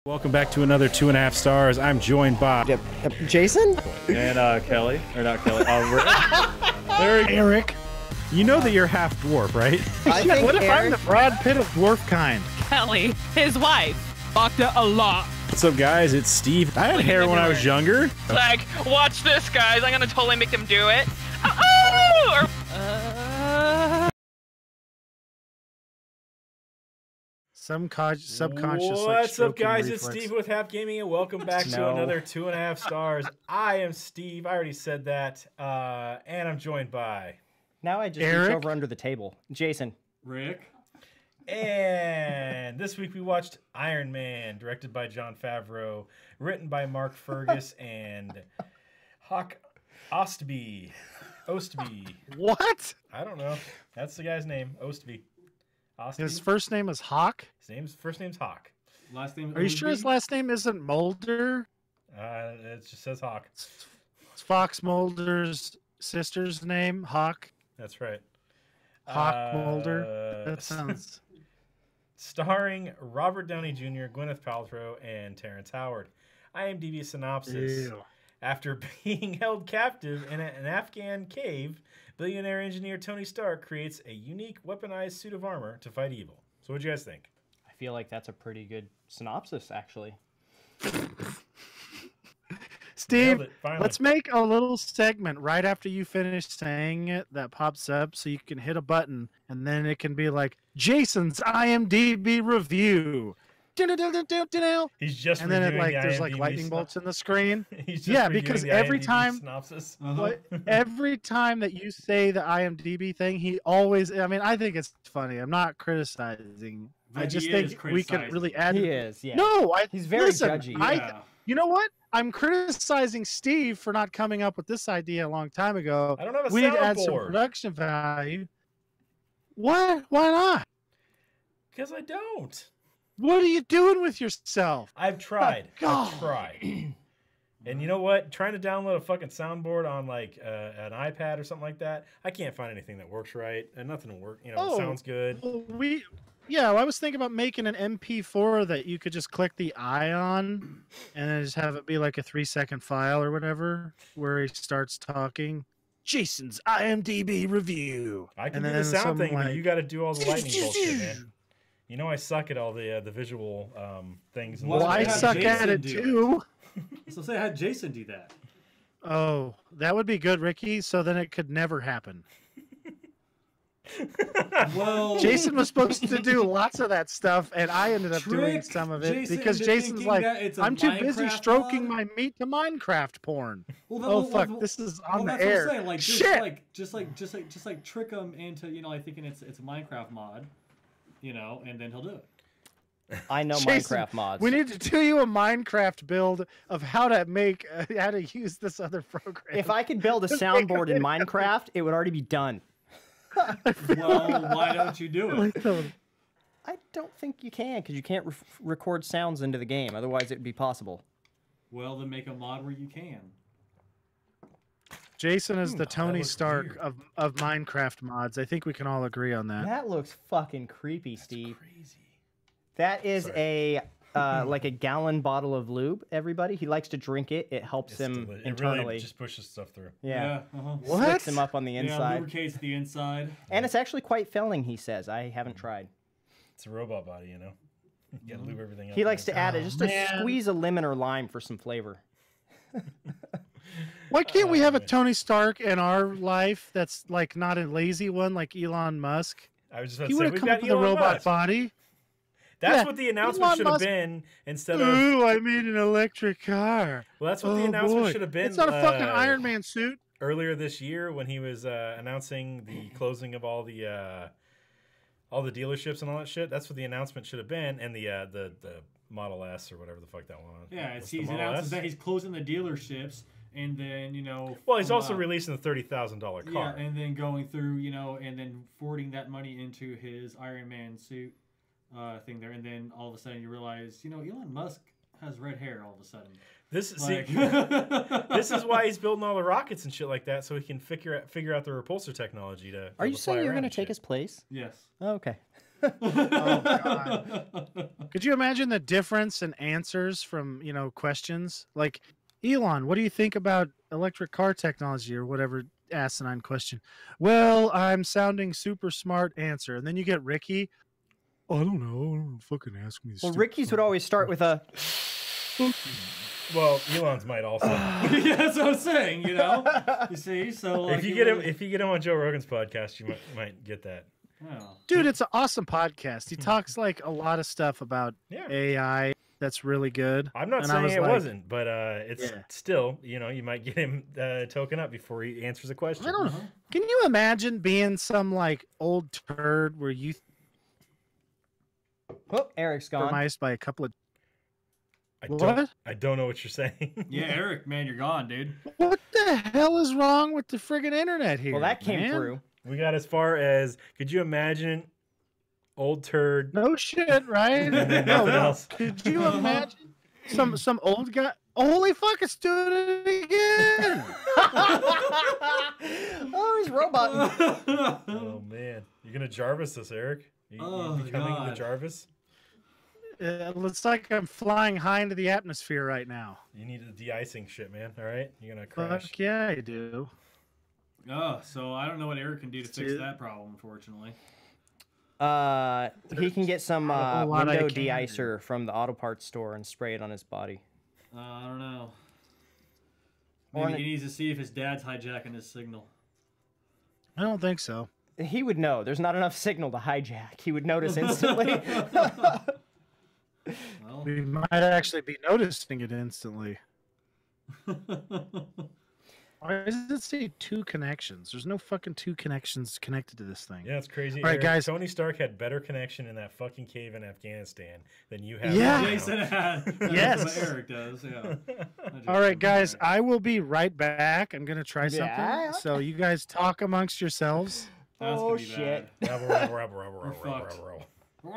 Welcome back to another 2.5 stars. I'm joined by Jason and Kelly, or not Kelly. Erik. You know that you're half dwarf, right? What if I'm the Brad Pitt of dwarf kind? Kelly, his wife, fucked it a lot. What's up, guys? It's Steve. I had hair when I was younger. Like, watch this, guys. I'm gonna totally make them do it. Oh! Subconscious. What's like, up, guys? reflex. It's Steve with Half Gaming, and welcome back to another 2.5 stars. I am Steve. I already said that. And I'm joined by... Now I just Erik? reach over under the table. Jason. Rick. And this week we watched Iron Man, directed by Jon Favreau, written by Mark Fergus and Hawk Ostby. What? I don't know. That's the guy's name, Ostby. Ostby? His first name is Hawk? First name's Hawk. Last name. Are you sure his last name isn't Mulder? It just says Hawk. It's Fox Mulder's sister's name, Hawk. That's right. Hawk Mulder. That sounds... Starring Robert Downey Jr., Gwyneth Paltrow, and Terrence Howard. IMDb synopsis. Ew. After being held captive in an Afghan cave, billionaire engineer Tony Stark creates a unique weaponized suit of armor to fight evil. So what'd you guys think? I feel like that's a pretty good synopsis, actually. Steve, Nailed it, finally. let's make a little segment right after you finish saying it that pops up so you can hit a button and then it can be like, Jason's IMDb review. He's just And then it, reviewing like the there's like IMDb lightning bolts in the screen. He's just Yeah, reviewing because the every IMDb time- synopsis. Every time that you say the IMDb thing, he always, I mean, I think it's funny. I'm not criticizing. I But just he think is we can really add. He is, yeah. No, He's very listen, judgy. Yeah. You know what? I'm criticizing Steve for not coming up with this idea a long time ago. I don't have a We need to add some soundboard. production value. What? Why not? Because I don't. What are you doing with yourself? I've tried. God. I've tried. And you know what? Trying to download a fucking soundboard on like an iPad or something like that, I can't find anything that works right, and nothing will work. You know, sounds good. Well, I was thinking about making an MP4 that you could just click the eye on, and then just have it be like a 3-second file or whatever, where he starts talking. Jason's IMDb review. I can And do the then sound some, thing, but like- you got to do all the lightning bullshit, man. You know I suck at all the visual things. Well, Well, I have suck at Jason it do it. too. So say I had Jason do that. Oh, that would be good, Ricky. So then it could never happen. Well, Jason was supposed to do lots of that stuff, and I ended up doing Trick some of it Jason because into Jason's thinking like, that it's a I'm too busy Minecraft stroking mod?" my meat to Minecraft porn. Well, Oh fuck, this is on the that's air. What I'm saying. Like, Shit. just like trick him into like thinking it's a Minecraft mod, and then he'll do it. I know Jason, Minecraft mods. We need to do you a Minecraft build of how to make, how to use this other program. If I could build a soundboard in Minecraft, it would already be done. Well, why don't you do it? I don't think you can, because you can't record sounds into the game. Otherwise, it would be possible. Well, then make a mod where you can. Jason is the Tony looks Stark weird. of Minecraft mods. I think we can all agree on that. That looks fucking creepy, Steve. Crazy. That is a like a gallon bottle of lube. Everybody, he likes to drink it. It helps him It internally. really just pushes stuff through. Yeah, What? slicks him up on the Yeah, inside, lubricates the inside. and it's actually quite filling. He says, "I haven't tried." It's a robot body, you know. You gotta lube everything up. He likes to add it Oh, just man. to squeeze a lemon or lime for some flavor. Why can't we have a man. Tony Stark in our life that's like not a lazy one like Elon Musk? I was just about He to would say, have we've come up got with a Elon robot Musk. body. That's Yeah, what the announcement Elon should have Musk- been instead of. Ooh, I made an electric car. Well, that's what the Oh, announcement boy. should have been. It's not a fucking Iron Man suit. Earlier this year, when he was announcing the closing of all the dealerships and all that shit. That's what the announcement should have been, and the Model S or whatever the fuck that one. Yeah, What's it's, the he's Model announces S? that he's closing the dealerships, and then Well, he's from, also releasing the $30,000 car. Yeah, and then going through, and then forwarding that money into his Iron Man suit thing there, and then all of a sudden you realize, Elon Musk has red hair all of a sudden. This Like, see, this is why he's building all the rockets and shit like that, so he can figure out the repulsor technology to. Are you to fly saying you're around going to and take shit. his place? yes. Oh, okay. Oh God. Could you imagine the difference in answers from, questions? Like, Elon, what do you think about electric car technology or whatever asinine question? Well, I'm sounding super smart answer. And then you get Ricky. I don't know. Fucking ask me. Well, Ricky's would always start with a. Well, Elon's might also. Yeah, that's what I'm saying. You see, so like, if you get him on Joe Rogan's podcast, you might get that. Oh. Dude, it's an awesome podcast. He talks like a lot of stuff about Yeah. AI that's really good. I'm not And I saying was it like, wasn't, but it's still, you might get him token up before he answers a question. I don't know. Can you imagine being some like old turd where you Oh, Eric's gone. compromised by a couple of I What? don't know what you're saying. Yeah, Eric, man, you're gone, dude. What the hell is wrong with the friggin' internet here? Well, that came man? through. We got as far as, could you imagine old turd? No shit, right? And then No, nothing else. Could you imagine some old guy? Holy fuck! It's doing it again. Oh, he's robot. Oh man, you're gonna Jarvis this, Eric? You becoming the God. Jarvis? It looks like I'm flying high into the atmosphere right now. You need the de-icing shit, man. All right, you're gonna crash. Fuck yeah, I do. Oh, so I don't know what Eric can do to fix Dude. that problem, unfortunately. He can get some a lot I window can do. de-icer from the auto parts store and spray it on his body. I don't know. Or Maybe an- he needs to see if his dad's hijacking his signal. I don't think so. He would know. There's not enough signal to hijack. He would notice instantly. Well, We might actually be noticing it instantly. Why does it say 2 connections? There's no fucking 2 connections connected to this thing. Yeah, it's crazy. All right, Eric. guys. Tony Stark had better connection in that fucking cave in Afghanistan than you have. Yeah. right now. Jason had. Yes. That's what Eric does, yeah. All right, guys, I will be right back. I'm going to try something. Yeah, okay. So you guys talk amongst yourselves. That's Oh, gonna be shit. bad. We're fucked. All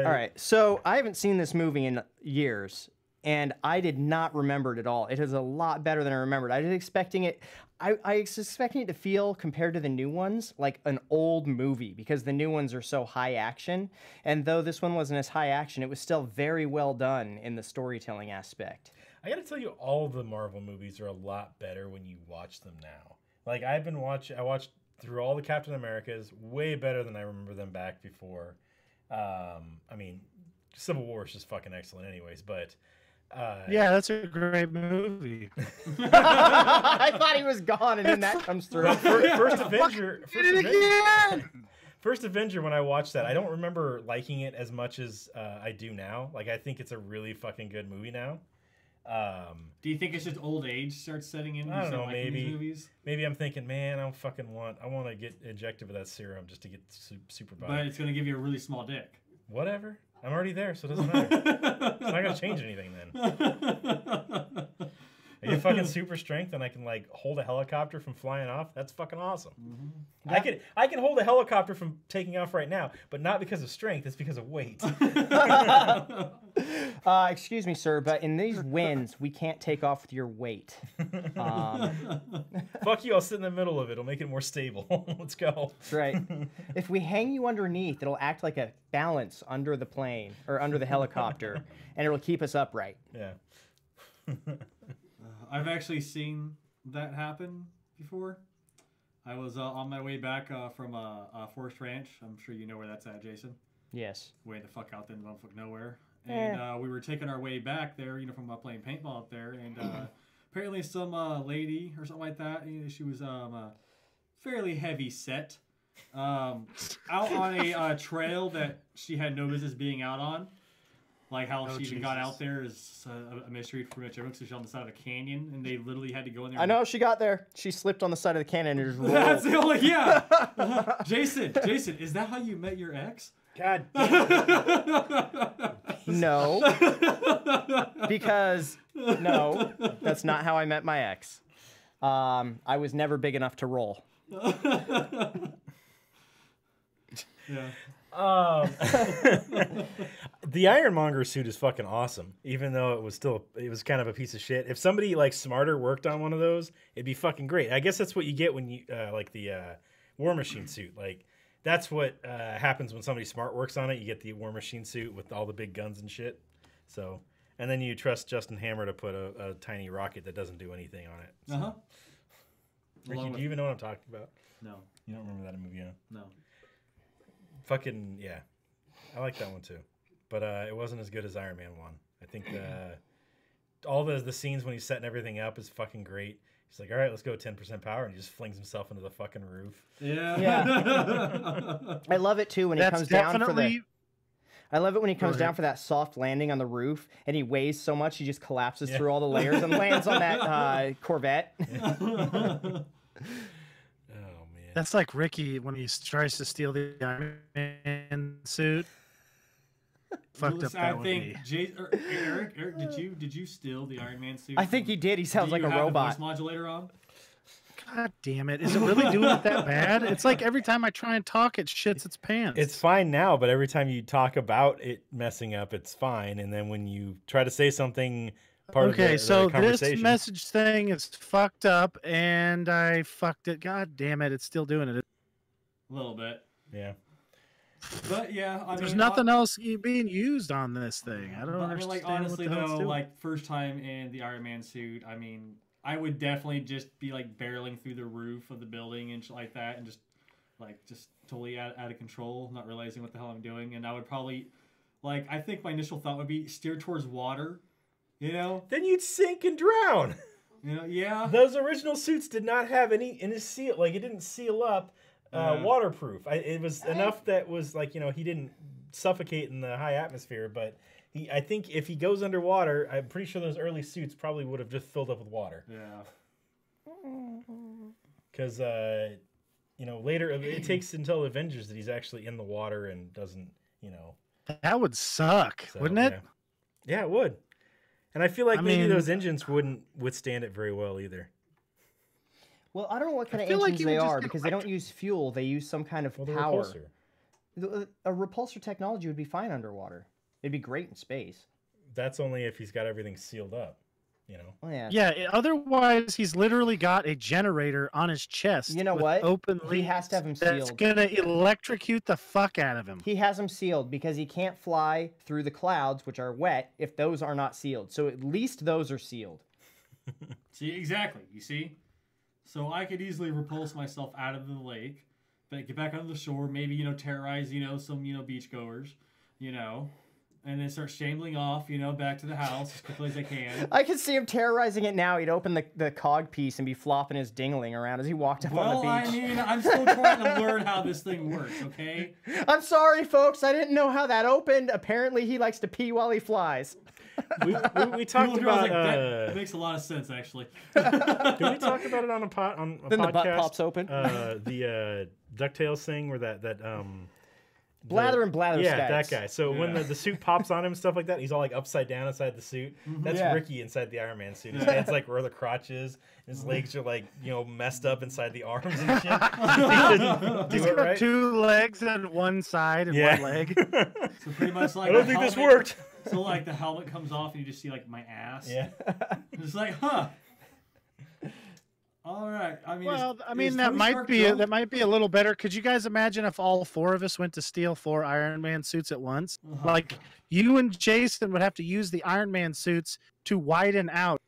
right, so I haven't seen this movie in years, and I did not remember it at all. It is a lot better than I remembered. I was expecting it. I was expecting it to feel, compared to the new ones, like an old movie because the new ones are so high action. And though this one wasn't as high action, it was still very well done in the storytelling aspect. I gotta tell you, all the Marvel movies are a lot better when you watch them now. Like I watched through all the Captain Americas, way better than I remember them back before. I mean, Civil War is just fucking excellent, anyways. But Yeah, that's a great movie. I thought he was gone, and then that comes through. First Avenger, Did it again! First Avenger, when I watched that, I don't remember liking it as much as I do now. Like I think it's a really fucking good movie now. Do you think it's just old age starts setting in? I don't You know, like these maybe. movies? Maybe I'm thinking, man, I want to get injected with that serum just to get super But body. it's going to give you a really small dick. Whatever. I'm already there, so it doesn't matter. It's not gonna change anything then. I get fucking super strength and I can like hold a helicopter from flying off. That's fucking awesome. Mm-hmm. I can hold a helicopter from taking off right now, but not because of strength. It's because of weight. Excuse me, sir, but in these winds, we can't take off with your weight. Fuck you! I'll sit in the middle of it. It'll make it more stable. Let's go. That's right. If we hang you underneath, it'll act like a balance under the plane or under the helicopter, and it'll keep us upright. Yeah. I've actually seen that happen before. I was on my way back from Forest Ranch. I'm sure you know where that's at, Jason. Yes. Way the fuck out there in the motherfucking nowhere. And we were taking our way back there, from playing paintball up there. And apparently some lady or something like that, she was fairly heavy set, out on a trail that she had no business being out on. Like how she even got out there is a mystery for pretty much everyone. So she's on the side of a canyon, and they literally had to go in there. I know she got there. She slipped on the side of the cannon and just rolled. That's the only Jason, is that how you met your ex? God. No. Because, no, that's not how I met my ex. I was never big enough to roll. Yeah. The Ironmonger suit is fucking awesome, even though it was kind of a piece of shit. If somebody like smarter worked on one of those, it'd be fucking great. I guess that's what you get when you like the War Machine suit. Like that's what happens when somebody smart works on it. You get the War Machine suit with all the big guns and shit. So, and then you trust Justin Hammer to put a tiny rocket that doesn't do anything on it. So. Ricky, do you even know what I'm talking about? No. You don't remember that movie, huh? No. Fucking, yeah. I like that one too. But it wasn't as good as Iron Man 1. I think all the scenes when he's setting everything up is fucking great. He's like, all right, let's go 10% power, and he just flings himself into the fucking roof. Yeah. I love it too when he comes down for the. I love it when he comes down for that soft landing on the roof, and he weighs so much he just collapses through all the layers and lands on that Corvette. Oh man, that's like Ricky when he tries to steal the Iron Man suit. Fucked up. That I think Eric, did you steal the Iron Man suit? I think he did. He sounds like a robot. The voice modulator on? God damn it. Is it really doing it that bad? It's like every time I try and talk, it shits its pants. It's fine now, but every time you talk about it messing up, it's fine. And then when you try to say something part of the conversation... this message thing is fucked up, and I fucked it. God damn it, it's still doing it. A little bit. Yeah. But yeah, there's nothing else being used on this thing. I don't understand. Like honestly though, like first time in the Iron Man suit, I mean, I would definitely just be like barreling through the roof of the building and shit like that, and just totally out of control, not realizing what the hell I'm doing. And I would probably, like, I think my initial thought would be steer towards water, you know? Then you'd sink and drown. You know, yeah. Those original suits did not have any in his seal, like it didn't seal up. Waterproof. It was enough that was like, you know, he didn't suffocate in the high atmosphere, but I think if he goes underwater, I'm pretty sure those early suits probably would have just filled up with water. Yeah. Because, you know, later it takes until Avengers that he's actually in the water and doesn't, you know. That would suck, wouldn't it? Yeah, it would. And I feel like maybe those engines wouldn't withstand it very well either. Well, I don't know what kind of engines they are because they don't use fuel. They use some kind of power. A repulsor technology would be fine underwater. It'd be great in space. That's only if he's got everything sealed up, you know? Oh, yeah. Yeah, otherwise he's literally got a generator on his chest. You know what? He has to have him sealed. That's going to electrocute the fuck out of him. He has him sealed because he can't fly through the clouds, which are wet, if those are not sealed. So at least those are sealed. See, exactly. You see? So I could easily repulse myself out of the lake, but get back on the shore, maybe, you know, terrorize, you know, some, you know, beachgoers, you know, and then start shambling off, you know, back to the house as quickly as I can. I can see him terrorizing it now. He'd open the cog piece and be flopping his dingling around as he walked up on the beach. Well, I mean, I'm still trying to learn how this thing works, okay? I'm sorry, folks. I didn't know how that opened. Apparently, he likes to pee while he flies. We talked about like, that makes a lot of sense, actually. Did we talk about it on a podcast? Then the butt pops open. The DuckTales thing where that Blather and Blather yeah, that guy. So when the suit pops on him and stuff like that, he's all like upside down inside the suit. That's Ricky inside the Iron Man suit. His head's like where the crotch is. His legs are like, you know, messed up inside the arms and shit. He's got 2 legs on one side and 1 leg. So pretty much like I don't think this worked. So like the helmet comes off and you just see like my ass. Yeah. It's like, huh. All right. I mean, well, that might be a little better. Could you guys imagine if all 4 of us went to steal 4 Iron Man suits at once? Like you and Jason would have to use the Iron Man suits to widen out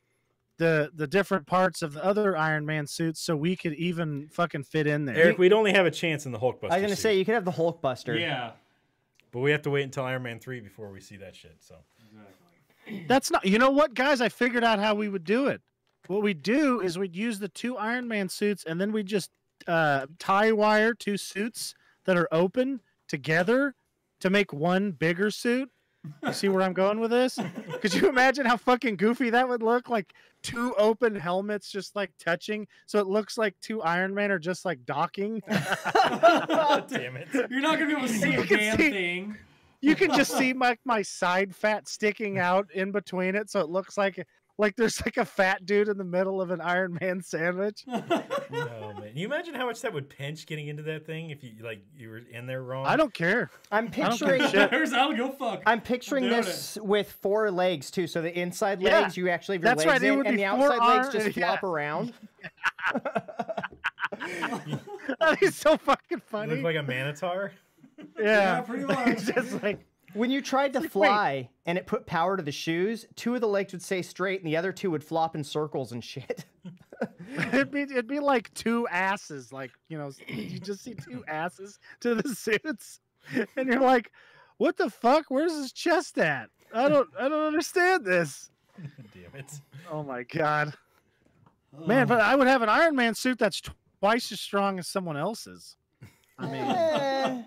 the different parts of the other Iron Man suits so we could even fucking fit in there. Eric, we'd only have a chance in the Hulkbuster. I was gonna say you could have the Hulkbuster. Yeah. But we have to wait until Iron Man 3 before we see that shit. So exactly. That's not. You know what, guys? I figured out how we would do it. What we'd do is we'd use the 2 Iron Man suits, and then we'd just tie wire 2 suits that are open together to make one bigger suit. You see where I'm going with this? Could you imagine how fucking goofy that would look? Like 2 open helmets just like touching, so it looks like 2 Iron Men are just like docking. damn it! You're not gonna be able to see a damn thing. You can just see my side fat sticking out in between it, so it looks like there's like a fat dude in the middle of an Iron Man sandwich. Oh man! Can you imagine how much that would pinch getting into that thing if you were in there wrong? I don't care. I'm picturing. I'll go fuck. I'm picturing this with 4 legs too. So the inside legs you actually have your legs in, and the outside legs just flop around. That is so fucking You funny. look like a minotaur. Yeah, pretty much. It's just like, When you tried to like, fly and it put power to the shoes, 2 of the legs would stay straight and the other 2 would flop in circles and shit. it'd be like 2 asses. Like, you know, you just see 2 asses to the suits, and you're like, what the fuck? Where's his chest at? I don't understand this. Damn it. Oh my god, man! But I would have an Iron Man suit that's twice as strong as someone else's. I mean, Eh,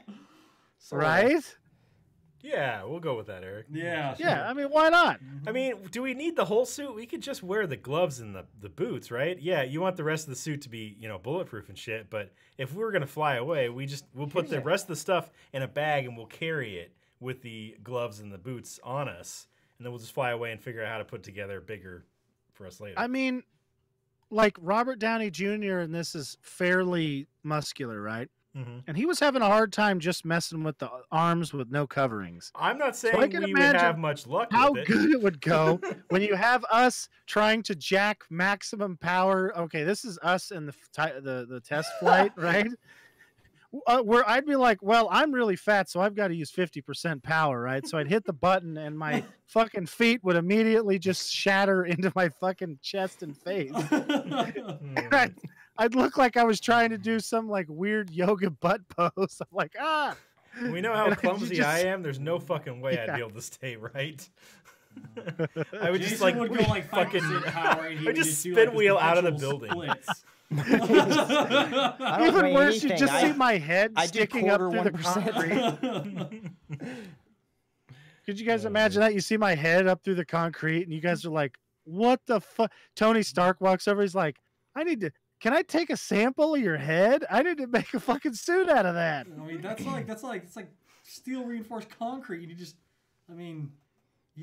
right? Yeah, we'll go with that, Eric. Yeah. Sure. Yeah, I mean, why not? I mean, do we need the whole suit? We could just wear the gloves and the boots, right? Yeah, you want the rest of the suit to be, you know, bulletproof and shit, but if we're going to fly away, we'll put the rest of the stuff in a bag and we'll carry it with the gloves and the boots on us, and then we'll just fly away and figure out how to put together bigger for us later. I mean, like Robert Downey Jr. and this is fairly muscular, right? Mm-hmm. And he was having a hard time just messing with the arms with no coverings. I'm not saying I can we would imagine have much luck How with it. good it would go when you have us trying to jack maximum power. Okay, this is us in the test flight, right? Where I'd be like, well, I'm really fat, so I've got to use 50% power, right? So I'd hit the button, and my fucking feet would immediately just shatter into my fucking chest and face. I'd look like I was trying to do some like weird yoga butt pose. I'm like, ah. We know how And clumsy I am. There's no fucking way I'd Yeah. be able to stay right. I would just Jason like would go like fucking. 5% power, and he I would just do, spin like, this wheel out of the perpetual building. splits. I don't Even weigh worse, you anything. just I- see my head I do sticking up quarter through the 1%. concrete. Could you guys imagine that? You see my head up through the concrete, and you guys are like, "What the fuck?" Tony Stark walks over. He's like, Can I take a sample of your head? I need to make a fucking suit out of that." I mean, it's like steel reinforced concrete. You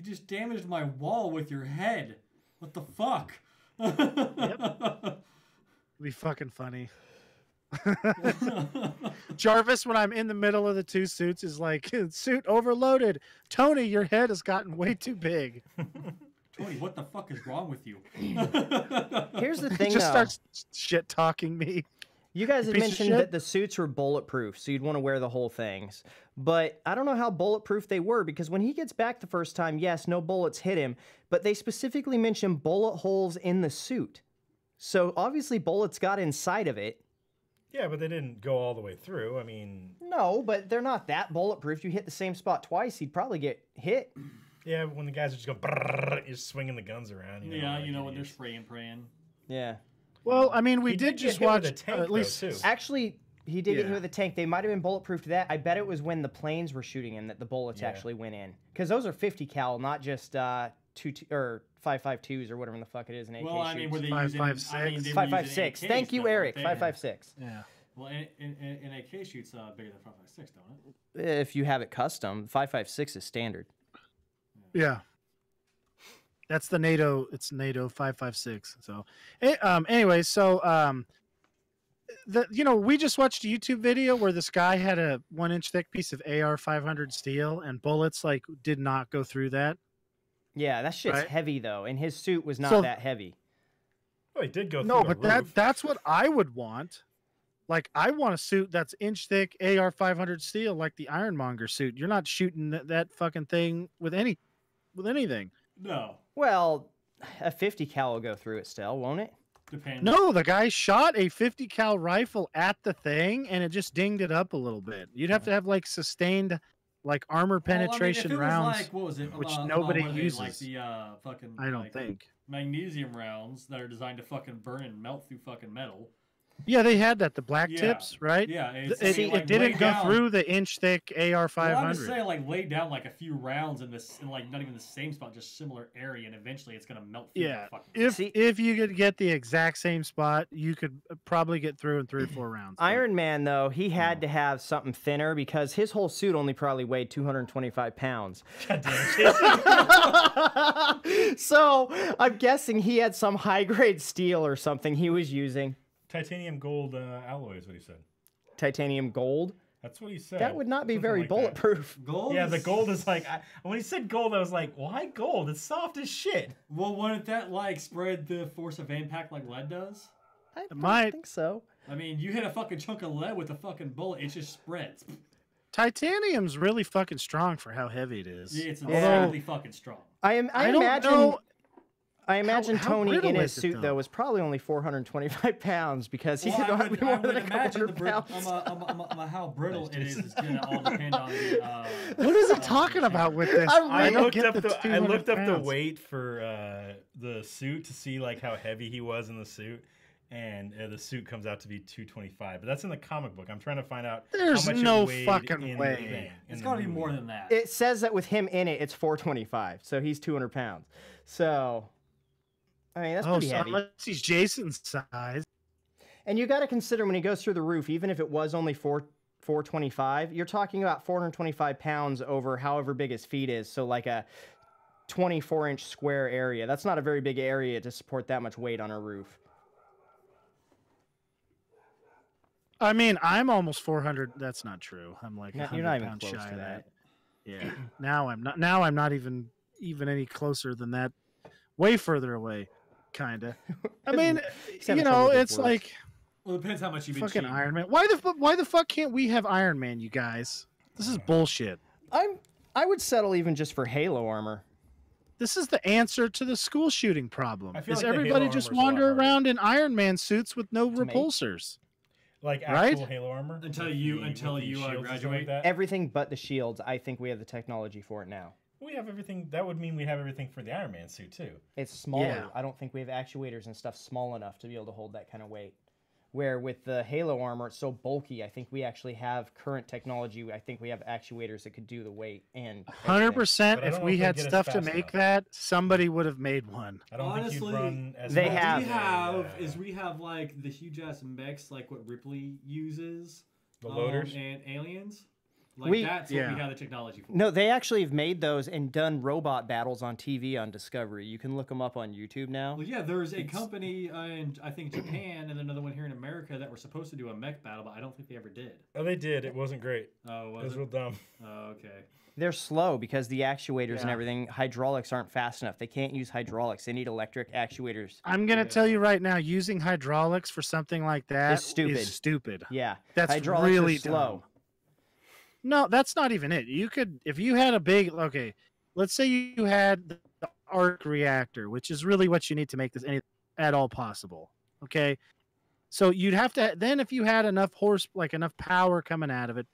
just damaged my wall with your head. What the fuck? It'd be fucking funny. Jarvis, when I'm in the middle of the 2 suits, is like, "Suit overloaded. Tony, your head has gotten way too big." Tony, what the fuck is wrong with you? Here's the He thing, just though. starts shit talking me. You guys had piece of mentioned shit. that the suits were bulletproof, so you'd want to wear the whole things. But I don't know how bulletproof they were, because when he gets back the first time, yes, no bullets hit him, but they specifically mention bullet holes in the suit. So obviously bullets got inside of it. Yeah, but they didn't go all the way through. I mean, No, but they're not that bulletproof. You hit the same spot twice, he'd probably get hit. yeah, when the guys are just going, brrrr, you're swinging the guns around. Yeah, like you know when they're idiots. spraying, praying. Yeah. Well, I mean, we He did did get just hit with watch a tank, at least though, too. Actually, he did get Yeah. hit with a tank. They might have been bulletproof to that. I bet it was when the planes were shooting him that the bullets Yeah. actually went in. Because those are 50 cal, not just 5.52s or whatever the fuck it is in AK Well, I mean, were shoots. they using? 5.56. I mean, they were 5.56. using Thank AKs, you, though, Eric. weren't they? 5.56. Yeah. Well, an AK shoots bigger than 5.56, don't it? If you have it custom, 5.56 is standard. Yeah. That's the NATO. It's NATO 5.56. So, anyway, so we just watched a YouTube video where this guy had a 1-inch thick piece of AR 500 steel, and bullets like did not go through that. Yeah, that shit's Right. heavy though, and his suit was not So- that heavy. Oh, he did go No, through but the roof. that's what I would want. Like, I want a suit that's inch thick AR 500 steel, like the Ironmonger suit. You're not shooting that fucking thing with anything. No, Well, a 50 cal will go through it still, won't it? depends. No, the guy shot a 50 cal rifle at the thing, and it just dinged it up a little bit. You'd have to have like sustained, like armor penetration if it was rounds. like, what was it? which what nobody are they, Like uses. the fucking. I don't like, think. magnesium rounds that are designed to fucking burn and melt through fucking metal. Yeah, they had that. The black Yeah. tips, right? Yeah, It, it's, I mean, like, it didn't lay go down- through the inch thick AR Well, 500. I'm just saying, like, lay down like a few rounds in this, in like not even the same spot, just similar area, and eventually it's gonna melt through Yeah, the fucking. if you could get the exact same spot, you could probably get through in 3 or 4 rounds. but- Iron Man, though, he had to have something thinner because his whole suit only probably weighed 225 pounds. God damn it. So I'm guessing he had some high grade steel or something he was using. Titanium gold alloy is what he said. Titanium gold. That's what he said. That would not be Something very like that. bulletproof. Gold. Yeah, is- the gold is like, when he said gold, I was like, why gold? It's soft as shit. Well, wouldn't that like spread the force of impact like lead does? I don't might. think so. I mean, you hit a fucking chunk of lead with a fucking bullet, it just spreads. Titanium's really fucking strong for how heavy it is. Yeah, it's Yeah. insanely fucking strong. I don't imagine. know. I imagine how Tony brittle in his is it, suit though? though was probably only 425 pounds because he could I not would, be I more than would a couple imagine the hundred pounds. how brittle it is gonna all depend on the. What is it talking about with this? I don't looked get up the I 200 looked up the pounds. weight for the suit to see like how heavy he was in the suit, and the suit comes out to be 225. But that's in the comic book. I'm trying to find out There's how much no it weighed fucking in way. The thing, It's in gotta the be movie. more than that. It says that with him in it, it's 425, so he's 200 pounds. So, I mean, that's Oh, pretty so heavy. unless he's Jason's size. And you got to consider when he goes through the roof, even if it was only 425, you're talking about 425 pounds over however big his feet is. So like a 24-inch square area. That's not a very big area to support that much weight on a roof. I mean, I'm almost 400. That's not true. I'm like No, 100 you're not even pounds close shy to of that. Yeah. Now I'm not. Now I'm not even any closer than that. Way further away, kinda. I mean, He's having you trouble know, with his it's words. like Well, it depends how much you've been fucking cheating. Iron Man. Why the fuck can't we have Iron Man, you guys? This is bullshit. I would settle even just for Halo armor. This is the answer to the school shooting problem. I feel Is like the everybody Halo just armor's a lot wander harder. around in Iron Man suits with no To make? repulsors? Like Right? actual Halo armor Until with you- the- until with the you, shields and stuff graduate. Like that. Everything but the shields, I think we have the technology for it now. We have everything. That would mean we have everything for the Iron Man suit too. It's smaller. Yeah. I don't think we have actuators and stuff small enough to be able to hold that kind of weight. Where with the Halo armor, it's so bulky. I think we actually have current technology. I think we have actuators that could do the weight and 100%. But I If don't know we if they'll had get us stuff to fast make enough. that, somebody would have made one. I don't think Honestly, you'd run as They fast have- as we have like the huge ass mechs, like what Ripley uses, the loaders. and aliens. Like We- that's what Yeah. we have the technology for. No, they actually have made those and done robot battles on TV on Discovery. You can look them up on YouTube now. Well, yeah, there's a company in I think Japan and another one here in America that were supposed to do a mech battle, but I don't think they ever did. Oh, they did. It wasn't great. Oh, It was was it? real dumb. Oh, okay. They're slow because the actuators and Yeah. everything, hydraulics aren't fast enough. They can't use hydraulics. They need electric actuators. I'm going to Yeah. tell you right now, using hydraulics for something like that It's stupid. is stupid. Yeah, That's hydraulics really are slow. dumb. No, that's not even it. You could, if you had a big, okay, let's say you had the arc reactor, which is really what you need to make this any at all possible. Okay, so you'd have to then if you had enough enough power coming out of it,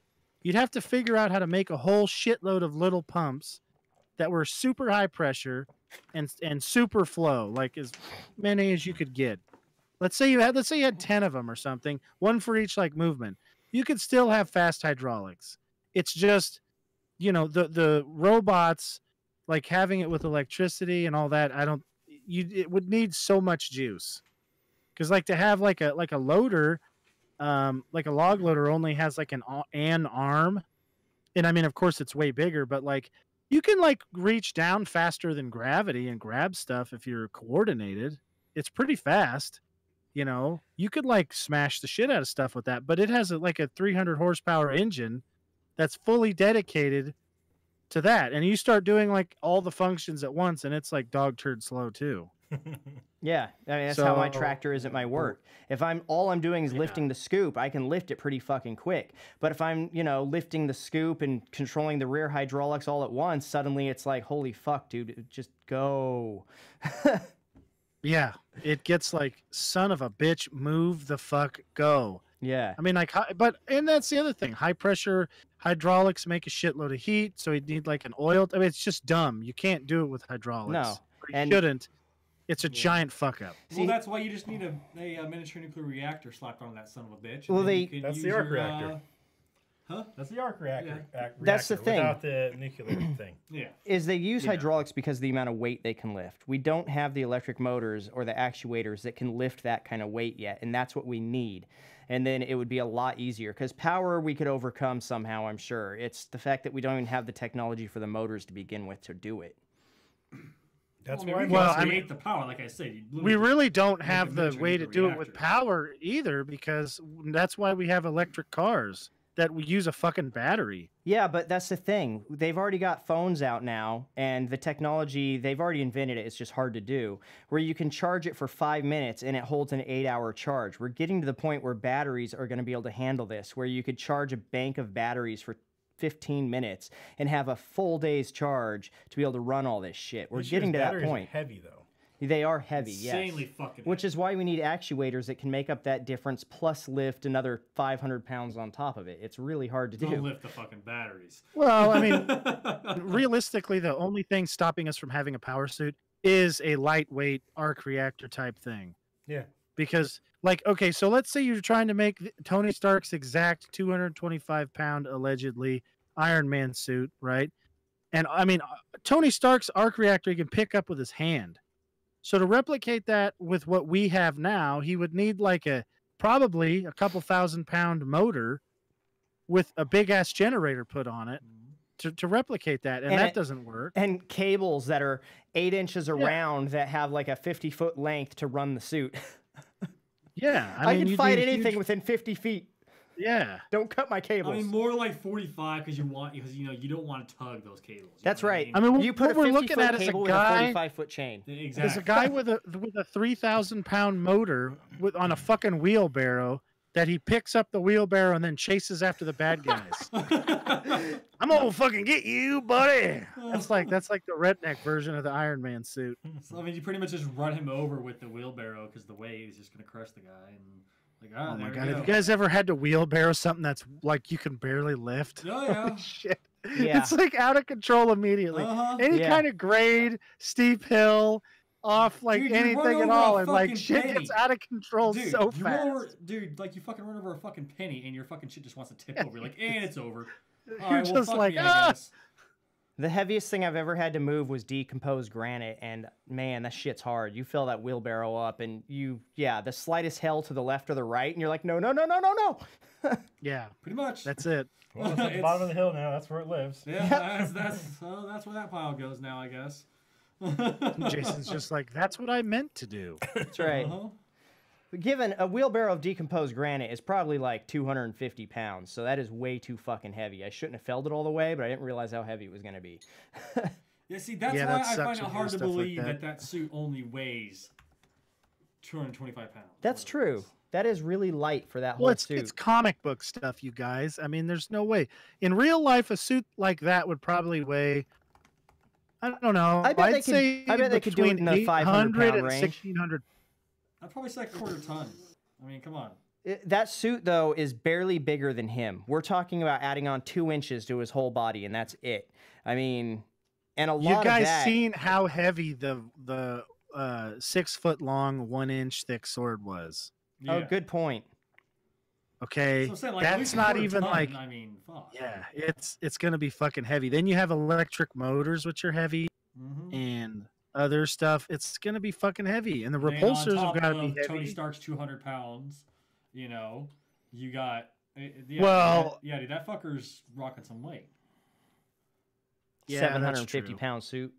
you'd have to figure out how to make a whole shitload of little pumps that were super high pressure and super flow, like as many as you could get. Let's say you had 10 of them or something, one for each like movement. You could still have fast hydraulics. It's just, the robots, like having it with electricity and all that. It would need so much juice, because like to have like a loader, like a log loader only has like an arm, and I mean of course it's way bigger, but like you can like reach down faster than gravity and grab stuff if you're coordinated. It's pretty fast. You could like smash the shit out of stuff with that, but it has like a 300 horsepower engine that's fully dedicated to that. And you start doing like all the functions at once and it's like dog turd slow too. Yeah, I mean that's how my So- tractor is at my work. If all I'm doing is lifting the scoop, I can lift it pretty fucking quick. But if I'm, lifting the scoop and controlling the rear hydraulics all at once, suddenly it's like, holy fuck, dude, just go. Yeah. It gets like, son of a bitch, move the fuck, go. Yeah. I mean, and that's the other thing. High pressure hydraulics make a shitload of heat. So you need like an oil. I mean, it's just dumb. You can't do it with hydraulics. No, Or you and- shouldn't. It's a giant fuck up. See- Well, that's why you just need a miniature nuclear reactor slapped on that son of a bitch. Well, and then you they- can That's use the arc your, reactor. Huh? That's the arc reactor. That's the reactor, thing. Without the nuclear thing. Yeah. Is they use Yeah. hydraulics because of the amount of weight they can lift. We don't have the electric motors or the actuators that can lift that kind of weight yet, and that's what we need. And then it would be a lot easier because power we could overcome somehow, I'm sure. It's the fact that we don't even have the technology for the motors to begin with to do it. That's Well, why. I mean, Well, we I can mean- create the power, like I said. You We literally really don't make a have the miniature way to nuclear do it with reactor. power either, because that's why we have electric cars. that we use a fucking battery. Yeah, but that's the thing. They've already got phones out now, and the technology, they've already invented it. It's just hard to do. Where you can charge it for 5 minutes and it holds an 8-hour charge. We're getting to the point where batteries are going to be able to handle this, where you could charge a bank of batteries for 15 minutes and have a full day's charge to be able to run all this shit. We're getting to that Batteries are point. heavy though. They are heavy, Insanely yes. fucking Which is why we need actuators that can make up that difference, plus lift another 500 pounds on top of it. It's really hard to Don't do. lift the fucking batteries. Well, I mean, realistically, the only thing stopping us from having a power suit is a lightweight arc reactor type thing. Yeah. Because, like, okay, so let's say you're trying to make Tony Stark's exact 225-pound, allegedly, Iron Man suit, right? And, I mean, Tony Stark's arc reactor he can pick up with his hand. So to replicate that with what we have now, he would need like probably a couple 1,000-pound motor with a big ass generator put on it to replicate that, and that doesn't work. And cables that are 8 inches around that have like a 50-foot length to run the suit. Yeah, I mean, can fight anything within 50 feet. Yeah. Don't cut my cables. I mean, more like 45 because you don't want to tug those cables. That's right. I mean, you put what a we're 50-foot looking at is a cable guy with a 45-foot chain. Exactly. There's a guy with a 3,000-pound motor on a fucking wheelbarrow that he picks up the wheelbarrow and then chases after the bad guys. I'm gonna fucking get you, buddy. That's like the redneck version of the Iron Man suit. So, I mean, you pretty much just run him over with the wheelbarrow because the weight is just gonna crush the guy. And like, Oh my there god! we Have you go. guys ever had to wheelbarrow something that's like you can barely lift? Oh yeah. Shit. Yeah. It's like out of control immediately. Uh-huh. Any Yeah. kind of grade, steep hill, off like Dude, you run anything at over all, a and like fucking shit penny. gets out of control Dude, so you fast. run over, dude, like you fucking run over a fucking penny and your fucking shit just wants to tip over. You're like, and it's over. All right, well, just fuck like, me, I guess. The heaviest thing I've ever had to move was decomposed granite, and man, that shit's hard. You fill that wheelbarrow up, and the slightest hell to the left or the right, and you're like, no, no, no, no, no, no. Yeah, Pretty much. that's it. Well, it's at the bottom of the hill now. That's where it lives. Yeah, that's where that pile goes now, I guess. Jason's just like, that's what I meant to do. That's right. Uh-huh. Given a wheelbarrow of decomposed granite is probably like 250 pounds, so that is way too fucking heavy. I shouldn't have felled it all the way, but I didn't realize how heavy it was going to be. Yeah, see, that's Yeah, why that I sucks find it when you hard do to stuff like believe that. that suit only weighs 225 pounds. That's whatever it true. is. That is really light for that Well, whole it's suit. comic book stuff, you guys. I mean, there's no way. In real life, a suit like that would probably weigh, I don't know. I bet I'd they could- say I bet they could do it in the 500 800 pound and range. 1,600. I'd probably say a quarter ton. I mean, come on. That suit, though, is barely bigger than him. We're talking about adding on 2 inches to his whole body, and that's it. I mean, and a lot You of guys that... seen how heavy the 6 foot long, 1 inch thick sword was? Oh, Yeah. good point. Okay, So I'm saying, like, at that's least a not quarter even ton, like. I mean, fuck. Yeah, it's gonna be fucking heavy. Then you have electric motors, which are heavy, Mm-hmm. and other stuff. It's gonna be fucking heavy, and the Then on repulsors have top got to of be heavy. Tony Stark's 200 pounds. You know, you got. Yeah, Well- yeah, dude, that fucker's rocking some weight. Yeah, that's 750 true. pound suit.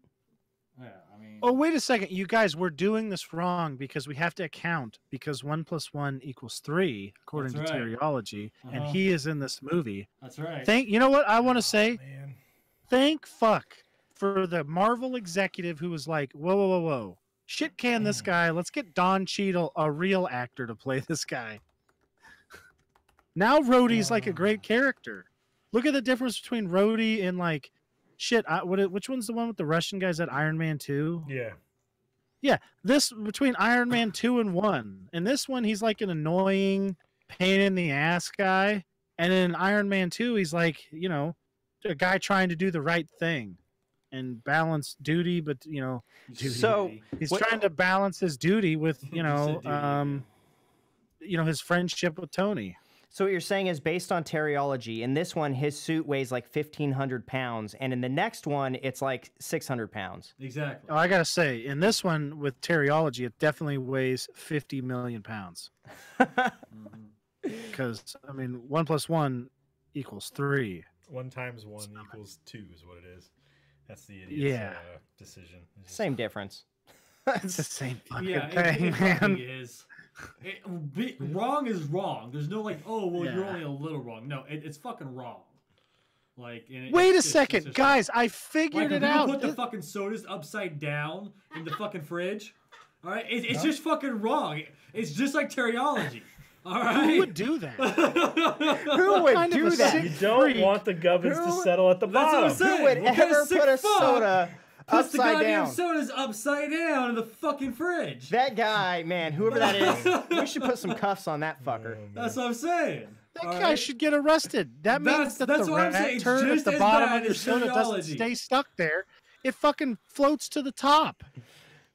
Yeah, I mean. Oh, wait a second, you guys, we're doing this wrong because we have to account because 1 + 1 = 3 according That's to right. Teriology, and Uh-huh. he is in this movie. That's right. You know what I want to say? Man. Thank fuck for the Marvel executive who was like, whoa, whoa, whoa, whoa. Shit can this guy. Let's get Don Cheadle, a real actor, to play this guy. Now Rhodey's like a great character. Look at the difference between Rhodey and like, shit, which one's the one with the Russian guys at Iron Man 2? Yeah. Yeah, this between Iron Man 2 and 1. In this one, he's like an annoying, pain in the ass guy. And in Iron Man 2, he's like, you know, a guy trying to do the right thing and balance duty, but, you know, So, he's what- trying to balance his duty with, you You know, said duty, his friendship with Tony. So what you're saying is based on Teriology, in this one, his suit weighs like 1,500 pounds, and in the next one, it's like 600 pounds. Exactly. Oh, I gotta say, in this one with Teriology, it definitely weighs 50 million pounds. Mhm. Because, I mean, 1 + 1 = 3. 1 × 1 = 2 is what it is. That's the idiot's Yeah. decision. It's just- Same difference. It's the same fucking Yeah, thing, it fucking man. is. Wrong is wrong. There's no like, oh well, you're Yeah. only a little wrong. No, it's fucking wrong. Like, Wait a second, guys! I figured like, it out. Put the fucking sodas upside down in the fucking fridge. All right, it's just fucking wrong. It's just like teriology. All right, Who would do that? Who would kind of do a that? sick You don't freak. want the gubbins to settle at the That's what I'm bottom. saying. Who would What kind of ever sick put a fuck soda puts the upside goddamn down? sodas upside down in the fucking fridge? That guy, man, whoever that is, we should put some cuffs on that fucker. That's what I'm saying. That All guy right? should get arrested. That means that that's the what I'm saying. rat It's turd at just the as bottom bad of your as soda doesn't teleology. stay stuck there. It fucking floats to the top.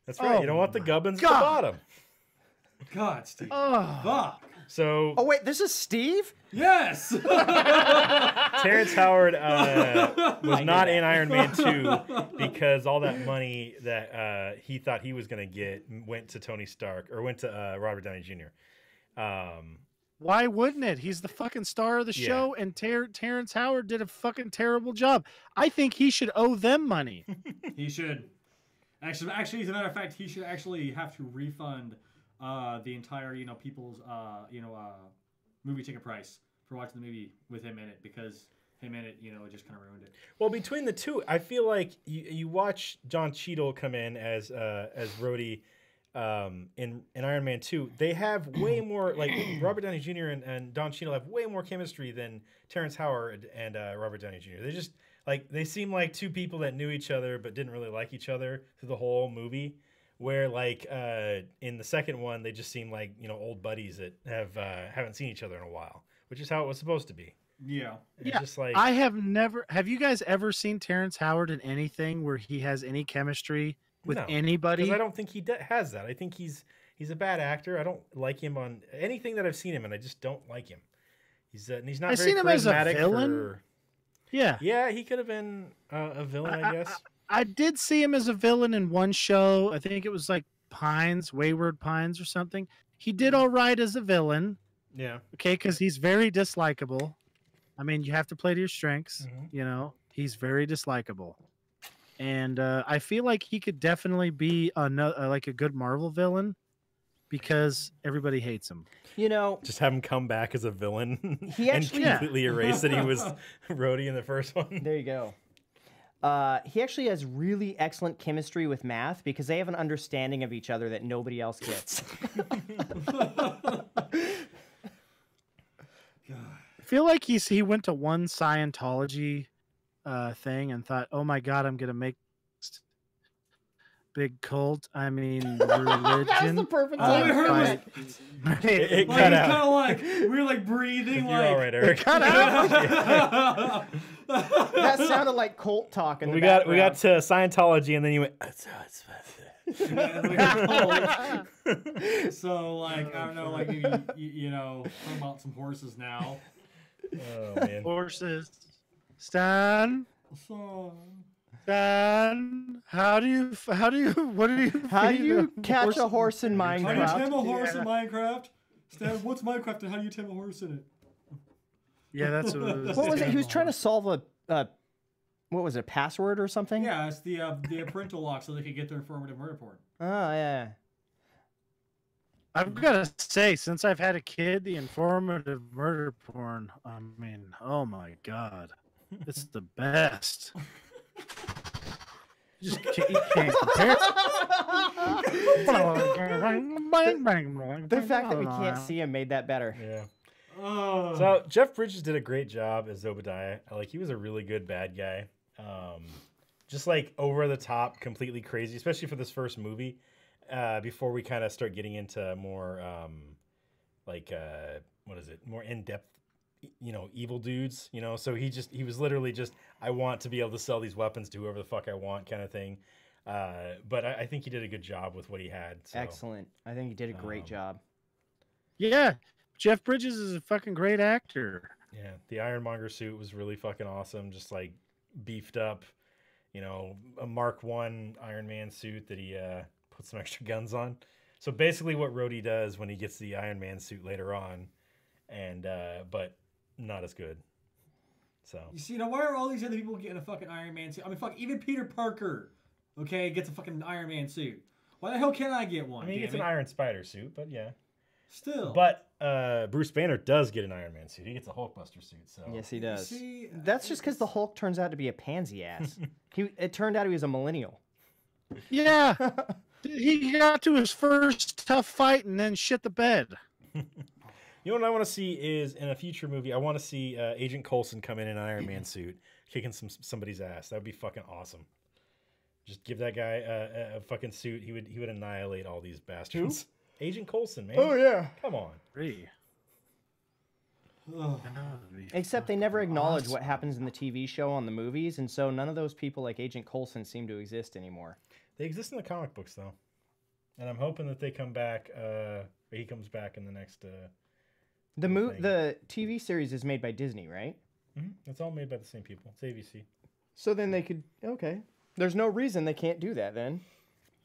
That's right. Oh you don't want the my gubbins at God. the bottom. God, Steve. Oh, Fuck. So Oh wait, this is Steve? Yes. Terrence Howard was not in Iron Man 2 because all that money that he thought he was going to get went to Tony Stark or went to Robert Downey Jr. why wouldn't it? He's the fucking star of the Yeah. show, and Terrence Howard did a fucking terrible job. I think he should owe them money. He should. Actually, as a matter of fact, he should actually have to refund the entire, people's, movie ticket price for watching the movie with him in it, because him in it, it just kind of ruined it. Well, between the two, I feel like you watch John Cheadle come in as Rhodey in Iron Man 2. They have way more, like Robert Downey Jr. and Don Cheadle have way more chemistry than Terrence Howard and Robert Downey Jr. They just they seem like two people that knew each other but didn't really like each other through the whole movie. Where in the second one, they just seem like old buddies that haven't seen each other in a while, which is how it was supposed to be. Yeah. It's just like I have never. Have you guys ever seen Terrence Howard in anything where he has any chemistry with No, anybody? because I don't think he has that. I think he's a bad actor. I don't like him on anything that I've seen him, and I just don't like him. He's not I've very seen him as a charismatic villain. for- Yeah. Yeah, he could have been a villain, I guess. I did see him as a villain in one show. I think it was like Wayward Pines or something. He did all right as a villain, Yeah. okay, because he's very dislikable. I mean, you have to play to your strengths, He's very dislikable. And I feel like he could definitely be like a good Marvel villain because everybody hates him. Just have him come back as a villain He and actually- completely erase that he was Rhodey in the first one. There you go. He actually has really excellent chemistry with Math because they have an understanding of each other that nobody else gets. I feel like he went to one Scientology thing and thought, oh my God, I'm going to make big cult. I mean, religion. That's the perfect All time. we heard was It like, cut it's out. kind of like we were like breathing, You're like all right, Eric. That sounded like cult talk in the we got background. to Scientology, and then you went. So like I don't know, like maybe talking about some horses now. Oh man. Horses. Stan, So how do you How do you catch a horse in how do you Minecraft? tame a horse in Minecraft? Stan, what's Minecraft and how do you tame a horse in it? Yeah, that's what it was. What was it? He was trying to solve a what was it? Password or something? Yeah, it's the parental lock so they could get their informative murder porn. Oh yeah. I've got to say, since I've had a kid, the informative murder porn, I mean, oh my God. It's the best. You can't compare. The fact that we can't see him made that better. Yeah. Oh. So Jeff Bridges did a great job as Obadiah. Like he was a really good bad guy. Just like over the top, completely crazy, especially for this first movie. Before we kind of start getting into more more in-depth, evil dudes, so he was literally just, I want to be able to sell these weapons to whoever the fuck I want kind of thing. But I think he did a good job with what he had. So. Excellent. I think he did a great job. Yeah, Jeff Bridges is a fucking great actor. Yeah, the Ironmonger suit was really fucking awesome. Just like beefed up, a Mark I Iron Man suit that he put some extra guns on. So basically, what Rhodey does when he gets the Iron Man suit later on, and but not as good. So You see, why are all these other people getting a fucking Iron Man suit? I mean, fuck, even Peter Parker, okay, gets a fucking Iron Man suit. Why the hell can't I get one? I mean, he gets an Iron Spider suit, but yeah. Still. But Bruce Banner does get an Iron Man suit. He gets a Hulkbuster suit. So Yes, he does. See, That's just because the Hulk turns out to be a pansy ass. It turned out he was a millennial. Yeah. He got to his first tough fight and then shit the bed. You know what I want to see is in a future movie. I want to see Agent Coulson come in an Iron Man suit, kicking somebody's ass. That would be fucking awesome. Just give that guy a fucking suit. He would annihilate all these bastards. Agent Coulson, man. Oh yeah. Come on. Three. Except they never acknowledge what happens in the TV show on the movies, and so none of those people like Agent Coulson seem to exist anymore. They exist in the comic books though, and I'm hoping that they come back. He comes back in the next. The TV series is made by Disney, right? Mm-hmm. It's all made by the same people. It's ABC. So then they could There's no reason they can't do that then.